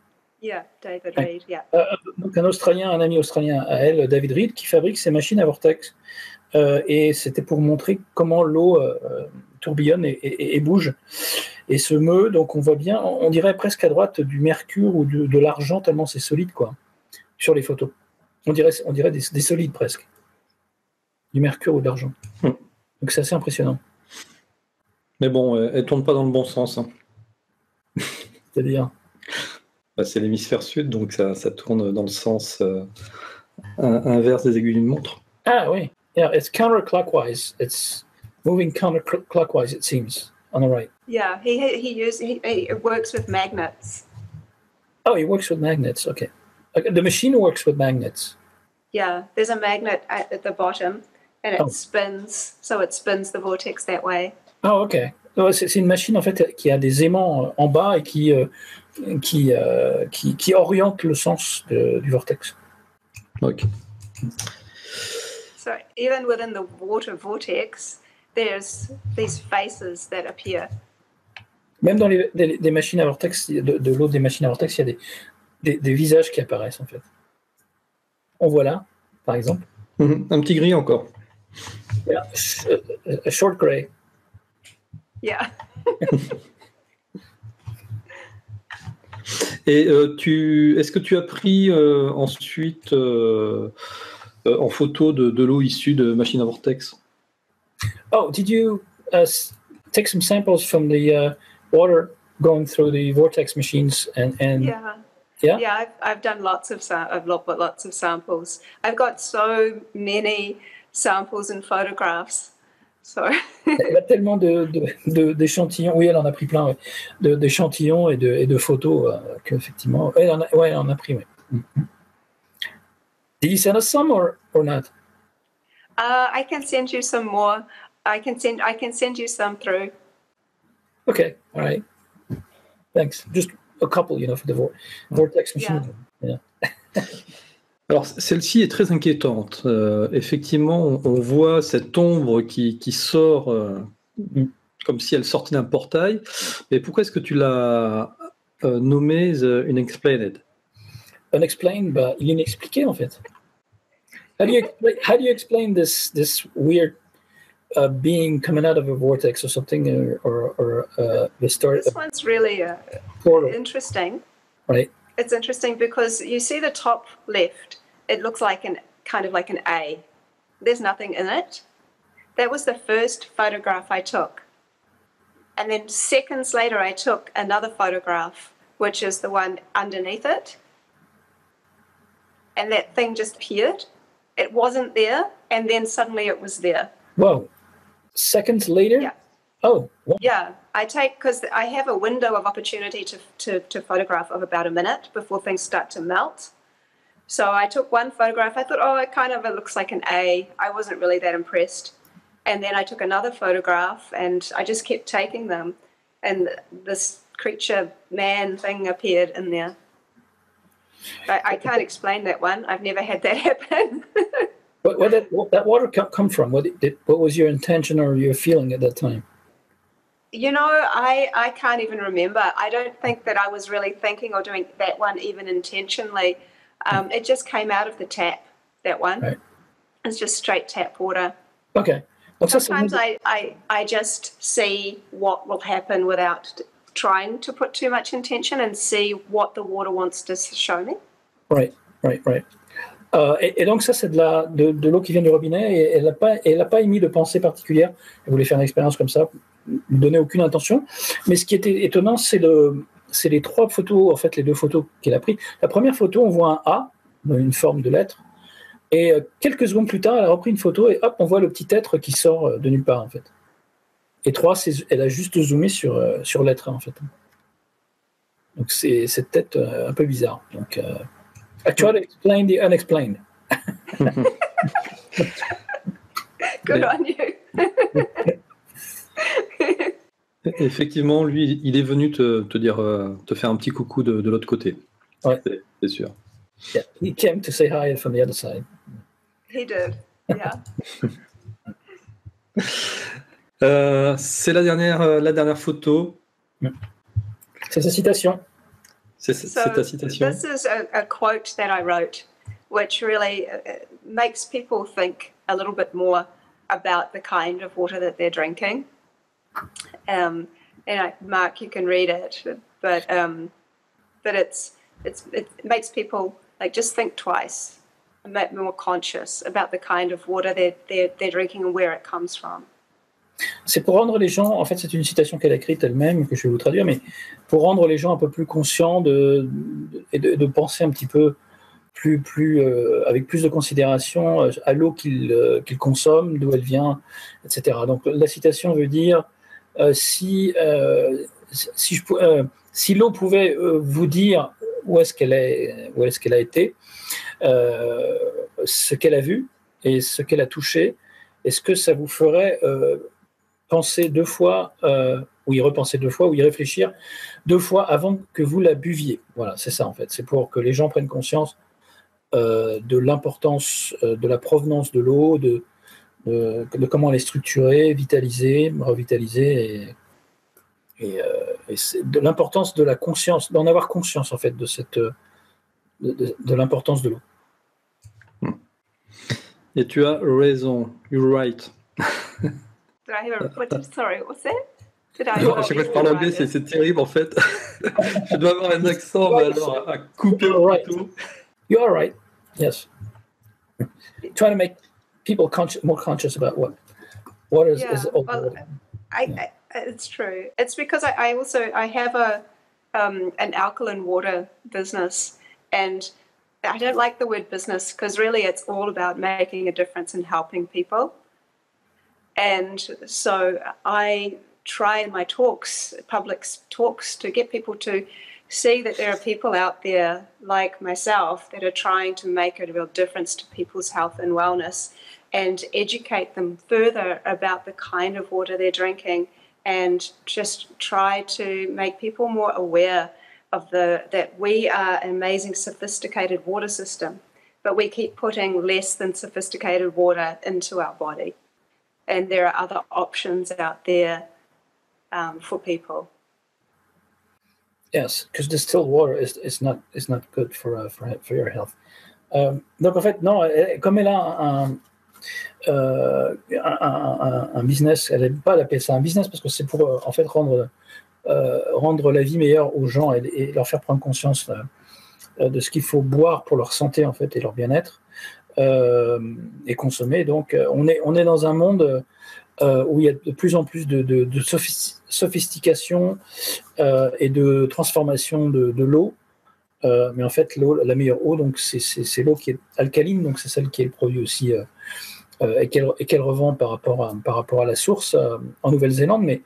Yeah, David Reed, yeah. Donc, un Australien, un ami australien à elle, David Reed, qui fabrique ces machines à vortex. Et c'était pour montrer comment l'eau tourbillonne et bouge et se meut. Donc, on voit bien, on dirait presque à droite du mercure ou de l'argent, tellement c'est solide, quoi, sur les photos. On dirait des solides presque. Du mercure ou de l'argent. Donc c'est assez impressionnant. Mais bon, elle ne tourne pas dans le bon sens. Hein. C'est-à-dire c'est l'hémisphère sud, donc ça tourne dans le sens inverse des aiguilles d'une montre. Ah oui, yeah, it's counterclockwise. It's moving counterclockwise, it seems, on the right. Yeah, he works with magnets. Oh, he works with magnets, okay. The machine works with magnets. Yeah, there's a magnet at the bottom. And it spins, so it spins the vortex that way. Ah, ok. C'est une machine en fait qui a des aimants en bas et qui oriente le sens du vortex. Ok. So even within the water vortex, there's these faces that appear. Même dans des machines à vortex, de l'eau des machines à vortex, il y a des visages qui apparaissent en fait. On voit là, par exemple. Un petit gris encore. Yeah, a short gray. Yeah. Et est-ce que tu as pris ensuite en photo de l'eau issue de machine à vortex? Oh, did you take some samples from the water going through the vortex machines and Yeah, I've done lots of samples. I've got so many samples and photographs. So. Elle a tellement d'échantillons. Oui, elle en a pris plein, ouais. D'échantillons et de photos qu'effectivement. Elle en a pris, oui. Mm-hmm. Did you send us some or not? I can send you some more. I can send you some through. Okay, all right. Thanks. Just a couple, for the vortex machine. Yeah. Alors, celle-ci est très inquiétante. Effectivement, on voit cette ombre qui sort comme si elle sortait d'un portail. Mais pourquoi est-ce que tu l'as nommée unexplained? Unexplained, bah, inexpliqué en fait. How do you explain this weird being coming out of a vortex or something, or the story? This one's really interesting. Right. It's interesting because you see the top left, it looks like kind of like an A. There's nothing in it. That was the first photograph I took. And then seconds later, I took another photograph, which is the one underneath it. And that thing just appeared. It wasn't there, and then suddenly it was there. Whoa. Seconds later? Yeah. Oh. Wow. Yeah, because I have a window of opportunity to photograph of about a minute before things start to melt. So I took one photograph. I thought, it looks like an A. I wasn't really that impressed. And then I took another photograph, and I just kept taking them. And this creature man thing appeared in there. I can't explain that one. I've never had that happen. Where did that water come from? What was your intention or your feeling at that time? I can't even remember. I don't think that I was really thinking or doing that one even intentionally. It just came out of the tap, that one. Right. It's just straight tap water. Okay. Well, sometimes I just see what will happen without trying to put too much intention and see what the water wants to show me. Right. Et donc ça, c'est de l'eau qui vient du robinet, et elle n'a pas émis de pensée particulière. Elle voulait faire une expérience comme ça, ne donner aucune intention. Mais ce qui était étonnant, c'est les 3 photos, en fait, les 2 photos qu'elle a prises. La première photo, on voit un A, une forme de lettre, et quelques secondes plus tard, elle a repris une photo, et hop, on voit le petit être qui sort de nulle part, en fait. Et 3, elle a juste zoomé sur l'être, en fait. Donc c'est peut-être un peu bizarre. Donc, I try to explain the unexplained. Good on you. Effectivement, lui, il est venu te dire, te faire un petit coucou de l'autre côté. Ouais. C'est sûr. Yeah, he came to say hi from the other side. He did, yeah. C'est la dernière photo. C'est sa citation. C'est ta citation. This is a quote that I wrote, which really makes people think a little bit more about the kind of water that they're drinking. And Mark, you can read it, but it makes people like just think twice, and make more conscious about the kind of water they're drinking and where it comes from. C'est pour rendre les gens, en fait c'est une citation qu'elle a écrite elle-même, que je vais vous traduire, mais pour rendre les gens un peu plus conscients de penser un petit peu avec plus de considération à l'eau qu'ils consomment, d'où elle vient, etc. Donc la citation veut dire si l'eau pouvait vous dire où est-ce qu'elle a été, ce qu'elle a vu et ce qu'elle a touché, est-ce que ça vous ferait penser 2 fois, ou y repenser 2 fois, ou y réfléchir 2 fois avant que vous la buviez? Voilà, c'est ça en fait. C'est pour que les gens prennent conscience de l'importance de la provenance de l'eau, de comment elle est structurée, vitalisée, revitalisée, et de l'importance de la conscience, d'en avoir conscience en fait de l'importance de l'eau. Et tu as raison, you're right. Did I hear sorry, what's that? À chaque fois que je parle anglais, c'est terrible en fait. Je dois avoir un accent, mais alors à couper au couteau. You are right. Yes. Trying to make people more conscious about what is all well, it's true. It's because I have an alkaline water business, and I don't like the word business because really it's all about making a difference and helping people. And so I try in my public talks, to get people to see that there are people out there like myself that are trying to make a real difference to people's health and wellness, and educate them further about the kind of water they're drinking, and just try to make people more aware of that we are an amazing sophisticated water system, but we keep putting less than sophisticated water into our body. And there are other options out there for people. Yes, because distilled water is not good for your health. Donc en fait, non, comme elle a un business, elle n'aime pas l'appeler ça un business parce que c'est pour en fait rendre la vie meilleure aux gens et leur faire prendre conscience de ce qu'il faut boire pour leur santé en fait et leur bien-être. Et consommer. Donc, on est dans un monde où il y a de plus en plus de sophistication et de transformation de l'eau. Mais en fait, la meilleure eau, donc c'est l'eau qui est alcaline, donc c'est celle qui est le produit aussi et qu'elle revend par rapport à la source en Nouvelle-Zélande. Mais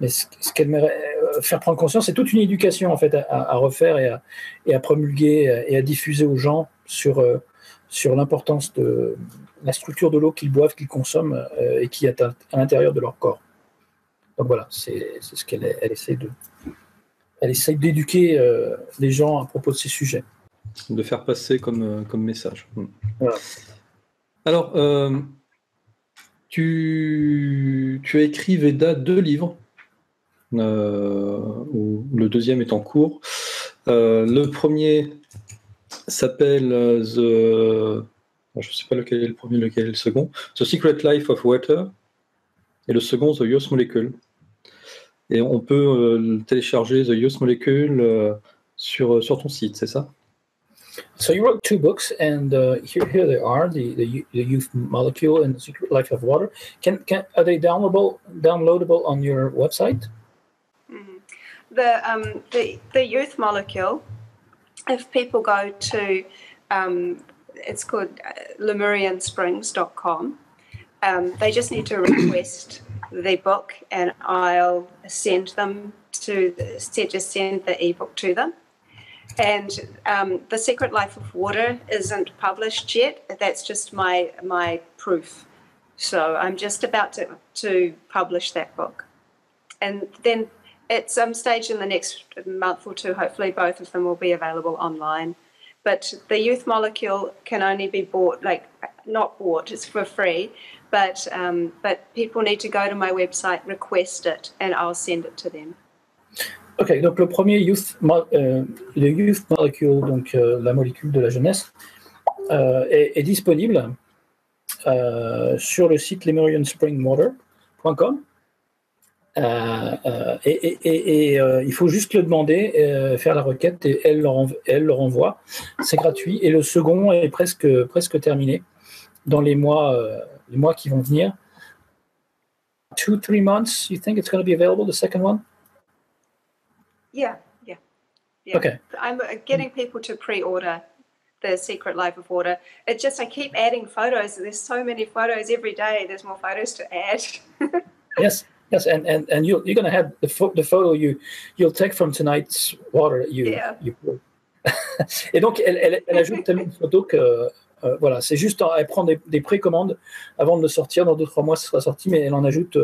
ce qu'elle aimerait faire prendre conscience, c'est toute une éducation en fait à refaire et à promulguer et à diffuser aux gens sur l'importance de la structure de l'eau qu'ils boivent, qu'ils consomment et qui est à l'intérieur de leur corps. Donc voilà, c'est ce qu'elle essaie d'éduquer les gens à propos de ces sujets. De faire passer comme message. Voilà. Alors, tu as écrit, Veda, 2 livres, où le deuxième est en cours. Le premier s'appelle je ne sais pas lequel est le premier, lequel est le second. The Secret Life of Water, et le second, The Youth Molecule. Et on peut télécharger The Youth Molecule sur ton site, c'est ça? So you wrote 2 books, and here they are: the Youth Molecule and the Secret Life of Water. Are they downloadable on your website? The Youth Molecule, if people go to, it's called lemuriansprings.com, they just need to request the book, and I'll send them just send the ebook to them. And The Secret Life of Water isn't published yet. That's just my proof. So I'm just about to publish that book. And then at some stage in the next month or two, hopefully both of them will be available online. But the Youth Molecule can only be bought, not bought, it's for free, but people need to go to my website, request it, and I'll send it to them. Ok, donc le premier le Youth Molecule, donc la molécule de la jeunesse, est disponible sur le site lemurianspringwater.com. Il faut juste le demander, faire la requête, et elle le renvoie. C'est gratuit, et le second est presque terminé dans les mois qui vont venir. 2-3 months, you think it's going to be available, the second one? Yeah. Okay. I'm getting people to pre-order The Secret Life of Water. It just, I keep adding photos. There's so many photos every day. There's more photos to add. Yes, and you're going to have the photo you'll take from tonight's water that you put. Et donc, elle ajoute tellement de photos que voilà, c'est juste, elle prend des précommandes avant de le sortir. Dans 2-3 mois, ce sera sorti, mais elle en ajoute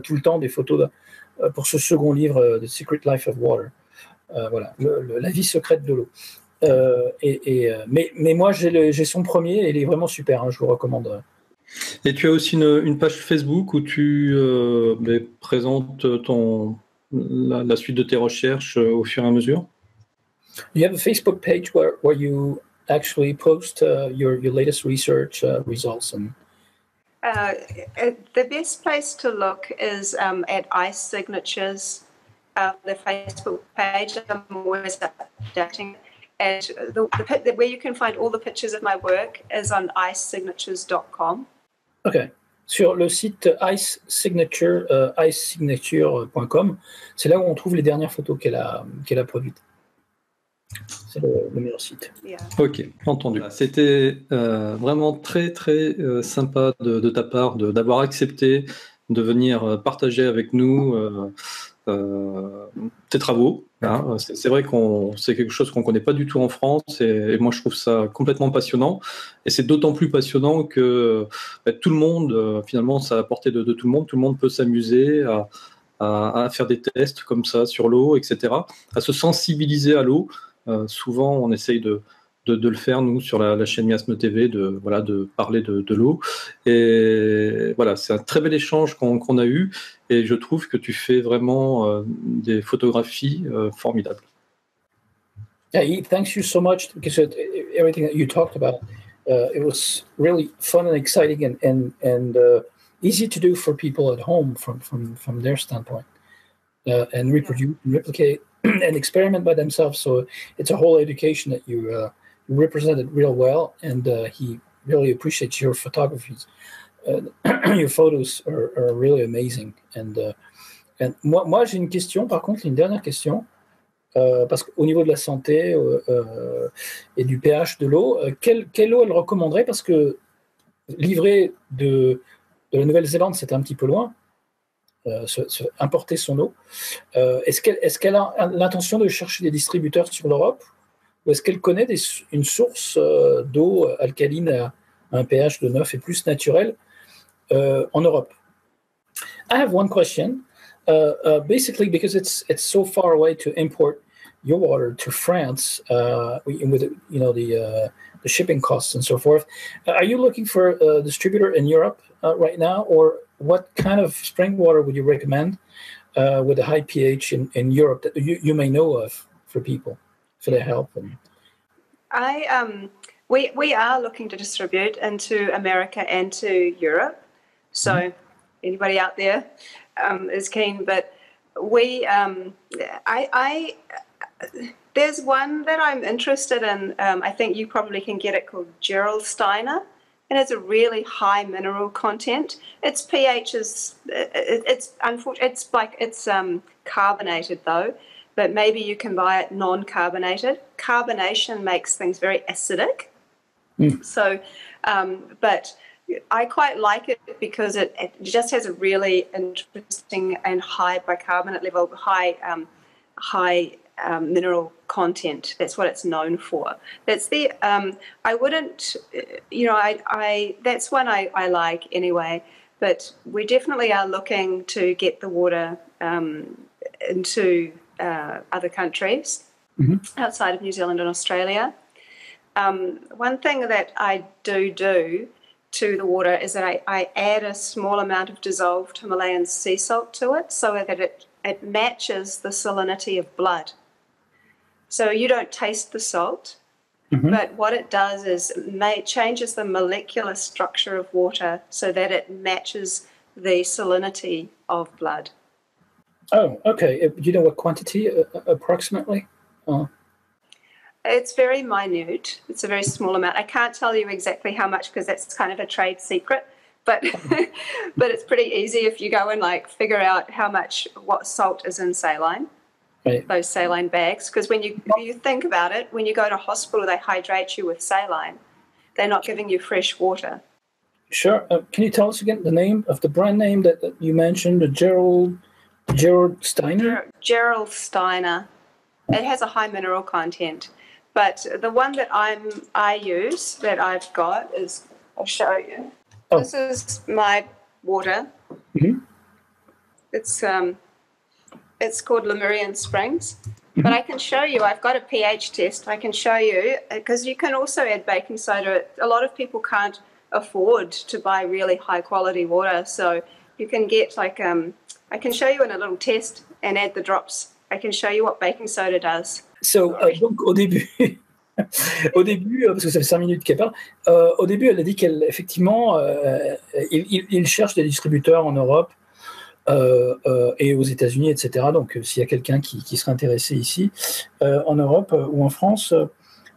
tout le temps des photos pour ce second livre, The Secret Life of Water. Voilà, la vie secrète de l'eau. Mais moi, j'ai son premier, et il est vraiment super, hein, je vous recommande. Et tu as aussi une page Facebook où tu présentes la suite de tes recherches au fur et à mesure? You have a Facebook page where you actually post your latest research results. And the best place to look is at ICE Signatures, the Facebook page. I'm always updating. And where you can find all the pictures of my work is on icesignatures.com. Ok. Sur le site icesignature.com, c'est là où on trouve les dernières photos qu'elle a produites. C'est le meilleur site. Yeah. Ok, entendu. C'était vraiment très très sympa de ta part d'avoir accepté de venir partager avec nous tes travaux. Hein. C'est vrai c'est quelque chose qu'on ne connaît pas du tout en France, et moi je trouve ça complètement passionnant, et c'est d'autant plus passionnant que tout le monde, finalement ça a à portée de tout le monde peut s'amuser à faire des tests comme ça sur l'eau, etc., à se sensibiliser à l'eau. Souvent on essaye de le faire, nous, sur la chaîne Miasme TV, de parler de l'eau. Et voilà, c'est un très bel échange qu'on a eu, et je trouve que tu fais vraiment des photographies formidables. Yeah, thanks you so much, because everything that you talked about, it was really fun and exciting, and easy to do for people at home from their standpoint, and reproduce, replicate, and experiment by themselves. So it's a whole education that you represented real well, and he really appreciates your photographies. Your photos are really amazing. And moi j'ai une question, par contre, une dernière question, parce qu'au niveau de la santé et du pH de l'eau, quelle eau elle recommanderait, parce que livrer de la Nouvelle-Zélande, c'était un petit peu loin, importer son eau. Est-ce qu'elle a l'intention de chercher des distributeurs sur l'Europe, ou est-ce qu'elle connaît une source d'eau alcaline à un pH de 9 et plus naturel en Europe? I have one question. Basically, because it's so far away to import your water to France, with the shipping costs and so forth, are you looking for a distributor in Europe right now, or what kind of spring water would you recommend with a high pH in Europe that you may know of for people, for their health? We are looking to distribute into America and to Europe. So anybody out there is keen, but There's one that I'm interested in. I think you probably can get it, called Gerolsteiner, and it's a really high mineral content. Its pH is it's carbonated though, but maybe you can buy it non-carbonated. Carbonation makes things very acidic. So, but I quite like it because it just has a really interesting and high bicarbonate level, high mineral content. That's what it's known for. That's the I wouldn't, that's one I like anyway. But we definitely are looking to get the water into other countries outside of New Zealand and Australia. One thing that I do to the water is that I add a small amount of dissolved Himalayan sea salt to it so that it matches the salinity of blood. So you don't taste the salt, but what it does is changes the molecular structure of water so that it matches the salinity of blood. Oh, okay. Do you know what quantity approximately? It's very minute. It's a very small amount. I can't tell you exactly how much because that's kind of a trade secret, but but it's pretty easy if you go and figure out what salt is in saline, right. Those saline bags. Because if you think about it, when you go to hospital, they hydrate you with saline. They're not giving you fresh water. Sure. Can you tell us again the name of the brand name that you mentioned, the Gerolsteiner? Gerolsteiner. It has a high mineral content. But the one that I use, that I've got, is, I'll show you. Oh. This is my water. It's called Lemurian Springs. But I can show you, I've got a pH test. I can show you, because you can also add baking soda. A lot of people can't afford to buy really high quality water. So you can get I can show you in a little test and add the drops. I can show you what baking soda does. Donc au début, parce que ça fait 5 minutes qu'elle parle, au début elle a dit qu'effectivement il cherche des distributeurs en Europe et aux États-Unis, etc. Donc s'il y a quelqu'un qui serait intéressé ici, en Europe ou en France,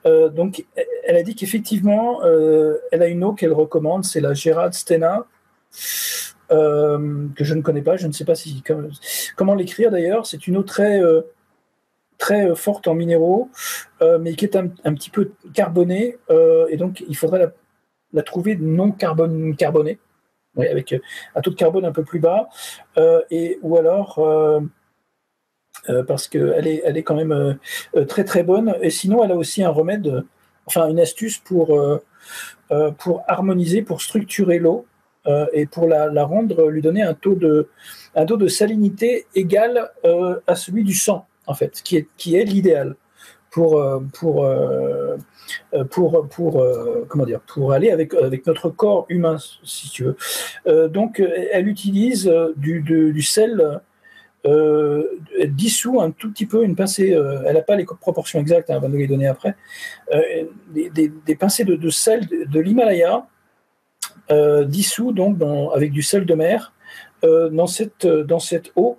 donc elle a dit qu'effectivement elle a une eau qu'elle recommande, c'est la Gerolsteiner, que je ne connais pas, je ne sais pas comment l'écrire d'ailleurs. C'est une eau très forte en minéraux, mais qui est un petit peu carbonée, et donc il faudrait la trouver non carbonée, oui, avec un taux de carbone un peu plus bas, ou alors parce qu'elle est quand même très très bonne. Et sinon, elle a aussi un remède, une astuce pour harmoniser, pour structurer l'eau, et pour la rendre, lui donner un taux de salinité égal à celui du sang, en fait, qui est l'idéal pour aller avec notre corps humain, si tu veux. Donc, elle utilise du sel dissous un tout petit peu, une pincée. Elle n'a pas les proportions exactes, elle va nous les donner après. Des pincées de sel de l'Himalaya. Dissous donc avec du sel de mer dans cette eau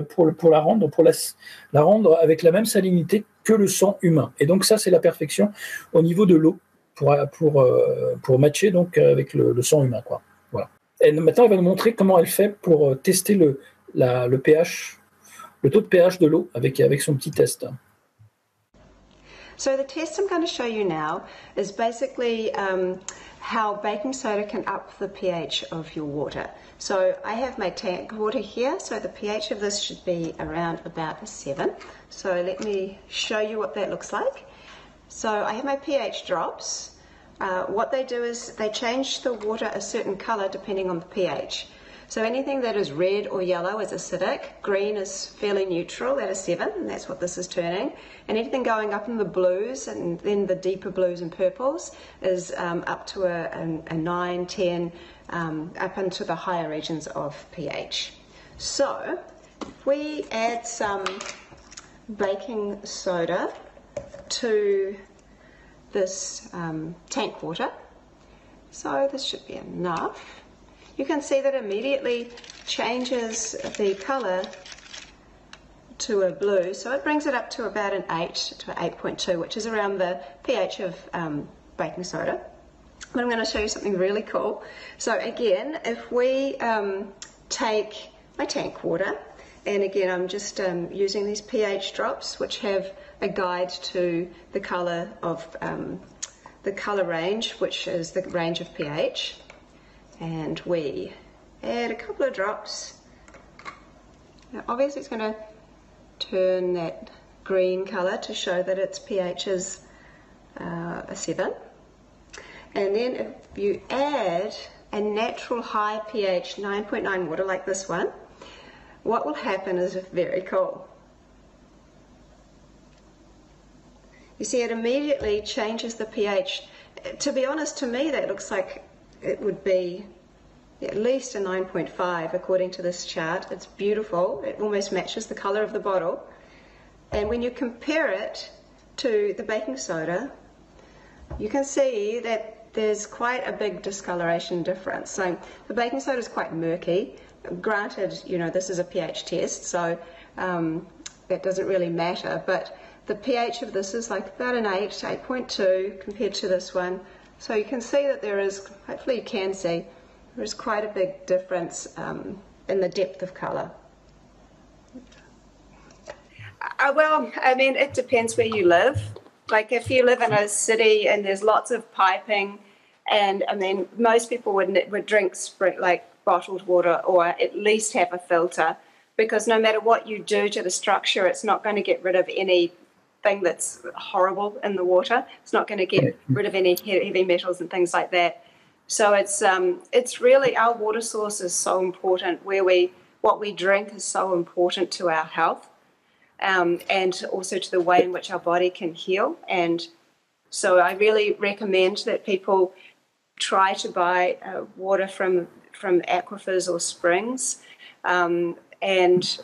pour la rendre avec la même salinité que le sang humain. Et donc ça, c'est la perfection au niveau de l'eau pour matcher donc avec le sang humain, quoi. Voilà. Et maintenant, elle va nous montrer comment elle fait pour tester le pH, le taux de pH de l'eau avec son petit test. So the test I'm going to show you now is basically how baking soda can up the pH of your water. So I have my tank water here, so the pH of this should be around about a 7. So let me show you what that looks like. So I have my pH drops. What they do is they change the water a certain color depending on the pH. So anything that is red or yellow is acidic, green is fairly neutral at a 7, and that's what this is turning. And anything going up in the blues, and then the deeper blues and purples, is up to a 9, 10, up into the higher regions of pH. So if we add some baking soda to this tank water, so this should be enough. You can see that immediately changes the color to a blue, so it brings it up to about an 8 to 8.2, which is around the pH of baking soda. But I'm going to show you something really cool. So again, if we take my tank water, and again I'm just using these pH drops, which have a guide to the colour of the colour range, which is the range of pH, and we add a couple of drops. Now obviously it's going to turn that green colour to show that its pH is a 7. And then if you add a natural high pH 9.9 water like this one, what will happen is very cool. You see, it immediately changes the pH. To be honest, to me that looks like it would be at least a 9.5 according to this chart. It's beautiful. It almost matches the colour of the bottle. And when you compare it to the baking soda, you can see that there's quite a big discoloration difference. So the baking soda is quite murky. Granted, you know, this is a pH test, so that doesn't really matter, but the pH of this is like about an 8 to 8.2 compared to this one. So you can see that there is, hopefully you can see, there is quite a big difference in the depth of colour. Well, I mean, it depends where you live. Like if you live in a city and there's lots of piping, and I mean, most people would drink like bottled water or at least have a filter, because no matter what you do to the structure, it's not going to get rid of anything that's horrible in the water. It's not going to get rid of any heavy metals and things like that. So it's really, our water source is so important. What we drink is so important to our health, and also to the way in which our body can heal. And so I really recommend that people try to buy water from aquifers or springs. And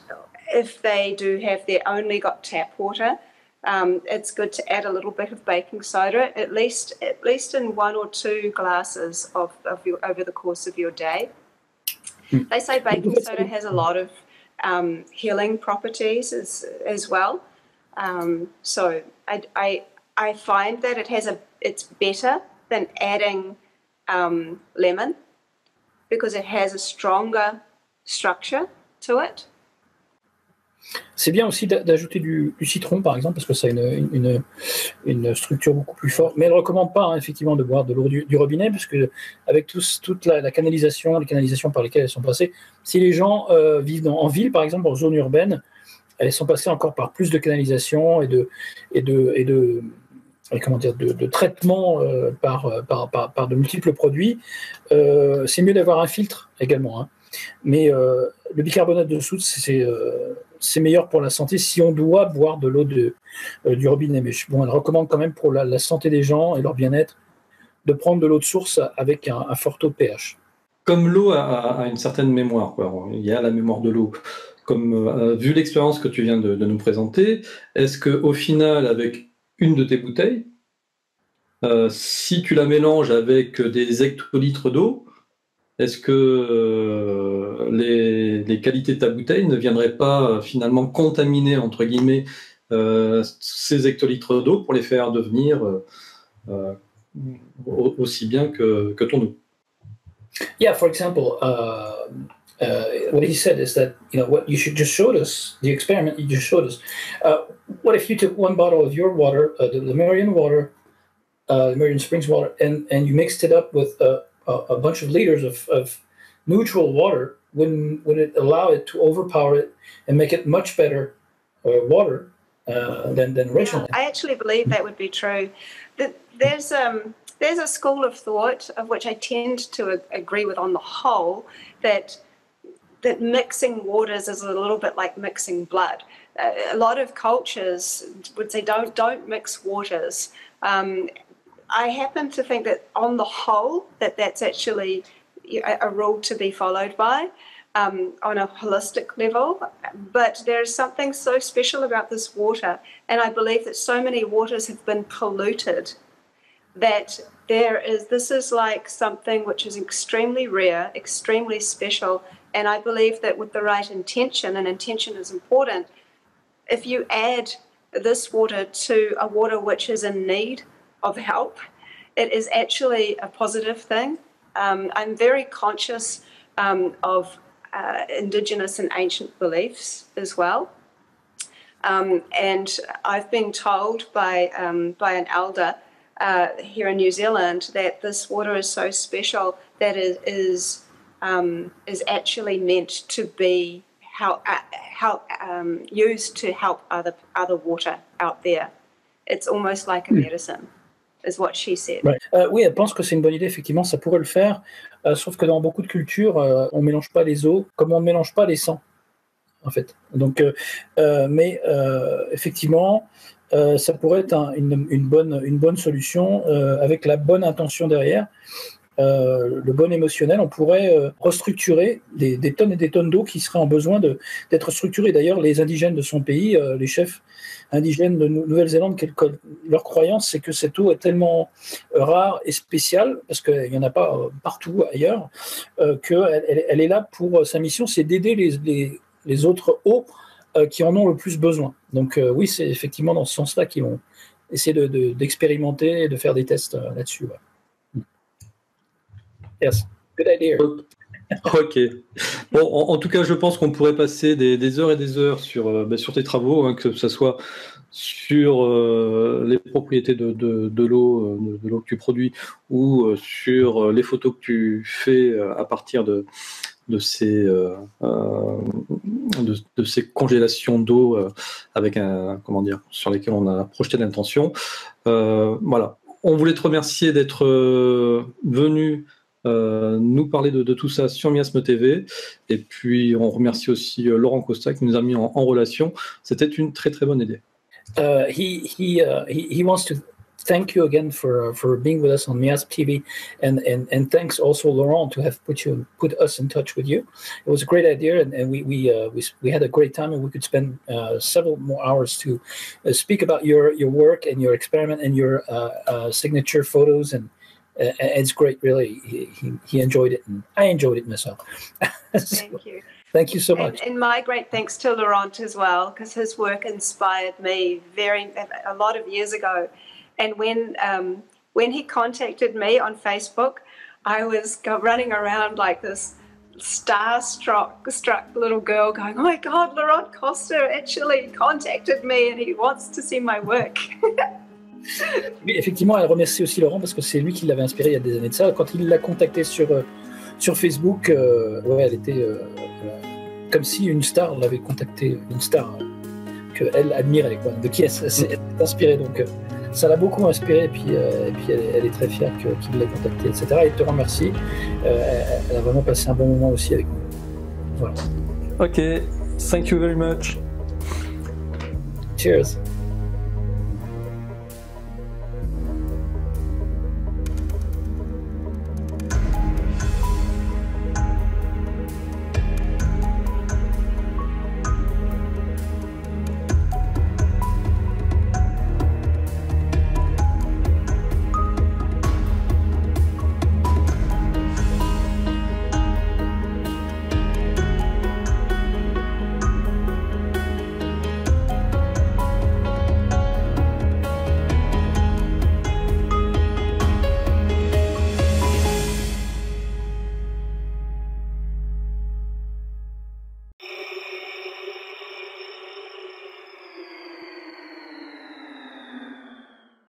if they do have only got tap water, it's good to add a little bit of baking soda, at least in 1 or 2 glasses over the course of your day. They say baking soda has a lot of healing properties as well. So I find that it's better than adding lemon, because it has a stronger structure to it. C'est bien aussi d'ajouter du citron, par exemple, parce que ça a une structure beaucoup plus forte. Mais elle ne recommande pas, hein, effectivement, de boire de l'eau du robinet, parce que avec toute la canalisation, les canalisations par lesquelles elles sont passées, si les gens vivent en ville, par exemple, en zone urbaine, elles sont passées encore par plus de canalisation et de traitements par de multiples produits. C'est mieux d'avoir un filtre également, hein. Mais le bicarbonate de soude, c'est meilleur pour la santé si on doit boire de l'eau du robinet. Mais bon, elle recommande quand même pour la santé des gens et leur bien-être de prendre de l'eau de source avec un fort taux de pH. Comme l'eau a une certaine mémoire, quoi. Il y a la mémoire de l'eau. Vu l'expérience que tu viens de nous présenter, est-ce qu'au final, avec une de tes bouteilles, si tu la mélanges avec des hectolitres d'eau, est-ce que les qualités de ta bouteille ne viendraient pas finalement contaminer, entre guillemets, ces hectolitres d'eau pour les faire devenir aussi bien que ton eau? Yeah, for example, what he said is that, what you just showed us, the experiment you just showed us, what if you took 1 bottle of your water, the Marion water, the Marion Springs water, and you mixed it up with a bunch of liters of neutral water? Wouldn't it allow it to overpower it and make it much better water than originally? I actually believe that would be true. There's a school of thought, of which I tend to agree with on the whole, that mixing waters is a little bit like mixing blood. A lot of cultures would say don't mix waters. I happen to think that on the whole that's actually a rule to be followed by on a holistic level. But there's something so special about this water, and I believe that so many waters have been polluted that this is like something which is extremely rare, extremely special, and I believe that with the right intention, and intention is important, if you add this water to a water which is in need of help, it is actually a positive thing. I'm very conscious of indigenous and ancient beliefs as well. And I've been told by an elder here in New Zealand that this water is so special that it is actually meant to be used to help other water out there. It's almost like a medicine, is what she said. Ouais. Oui, elle pense que c'est une bonne idée, effectivement, ça pourrait le faire, sauf que dans beaucoup de cultures, on ne mélange pas les eaux comme on ne mélange pas les sangs, en fait. Donc, mais effectivement, ça pourrait être une bonne solution avec la bonne intention derrière. Le bon émotionnel, on pourrait restructurer des tonnes et des tonnes d'eau qui seraient en besoin d'être structurées. D'ailleurs, les indigènes de son pays, les chefs indigènes de Nouvelle-Zélande, leur croyance, c'est que cette eau est tellement rare et spéciale, parce qu'il n'y en a pas partout ailleurs, qu'elle est là pour sa mission, c'est d'aider les autres eaux qui en ont le plus besoin. Donc oui, c'est effectivement dans ce sens-là qu'ils vont essayer d'expérimenter et de faire des tests là-dessus. Ouais. Yes, good idea. Ok. Bon, en tout cas, je pense qu'on pourrait passer des heures et des heures sur tes travaux, hein, que ce soit sur les propriétés de l'eau que tu produis, ou sur les photos que tu fais à partir de ces congélations d'eau avec sur lesquelles on a projeté l'intention. Voilà. On voulait te remercier d'être venu nous parler de tout ça sur Miasme TV, et puis on remercie aussi Laurent Costa qui nous a mis en relation. C'était une très très bonne idée. He wants to thank you again for being with us on Miasme TV, and thanks also Laurent to have put us in touch with you. It was a great idea, and we had a great time, and we could spend several more hours to speak about your work and your experiment and your signature photos, and it's great, really. He enjoyed it, and I enjoyed it myself. Thank you. Thank you so much. And my great thanks to Laurent as well, because his work inspired me a lot of years ago. And when he contacted me on Facebook, I was running around like this starstruck little girl going, oh my God, Laurent Costa actually contacted me and he wants to see my work. Oui, effectivement, elle remercie aussi Laurent parce que c'est lui qui l'avait inspiré il y a des années de ça. Quand il l'a contactée sur Facebook, ouais, elle était comme si une star l'avait contactée, une star qu'elle admirait, quoi, de qui elle s'est inspirée. Donc ça l'a beaucoup inspirée, et puis elle est très fière qu'il l'ait contactée, etc. Et elle te remercie. Elle a vraiment passé un bon moment aussi avec nous. Voilà. Ok, thank you very much. Cheers.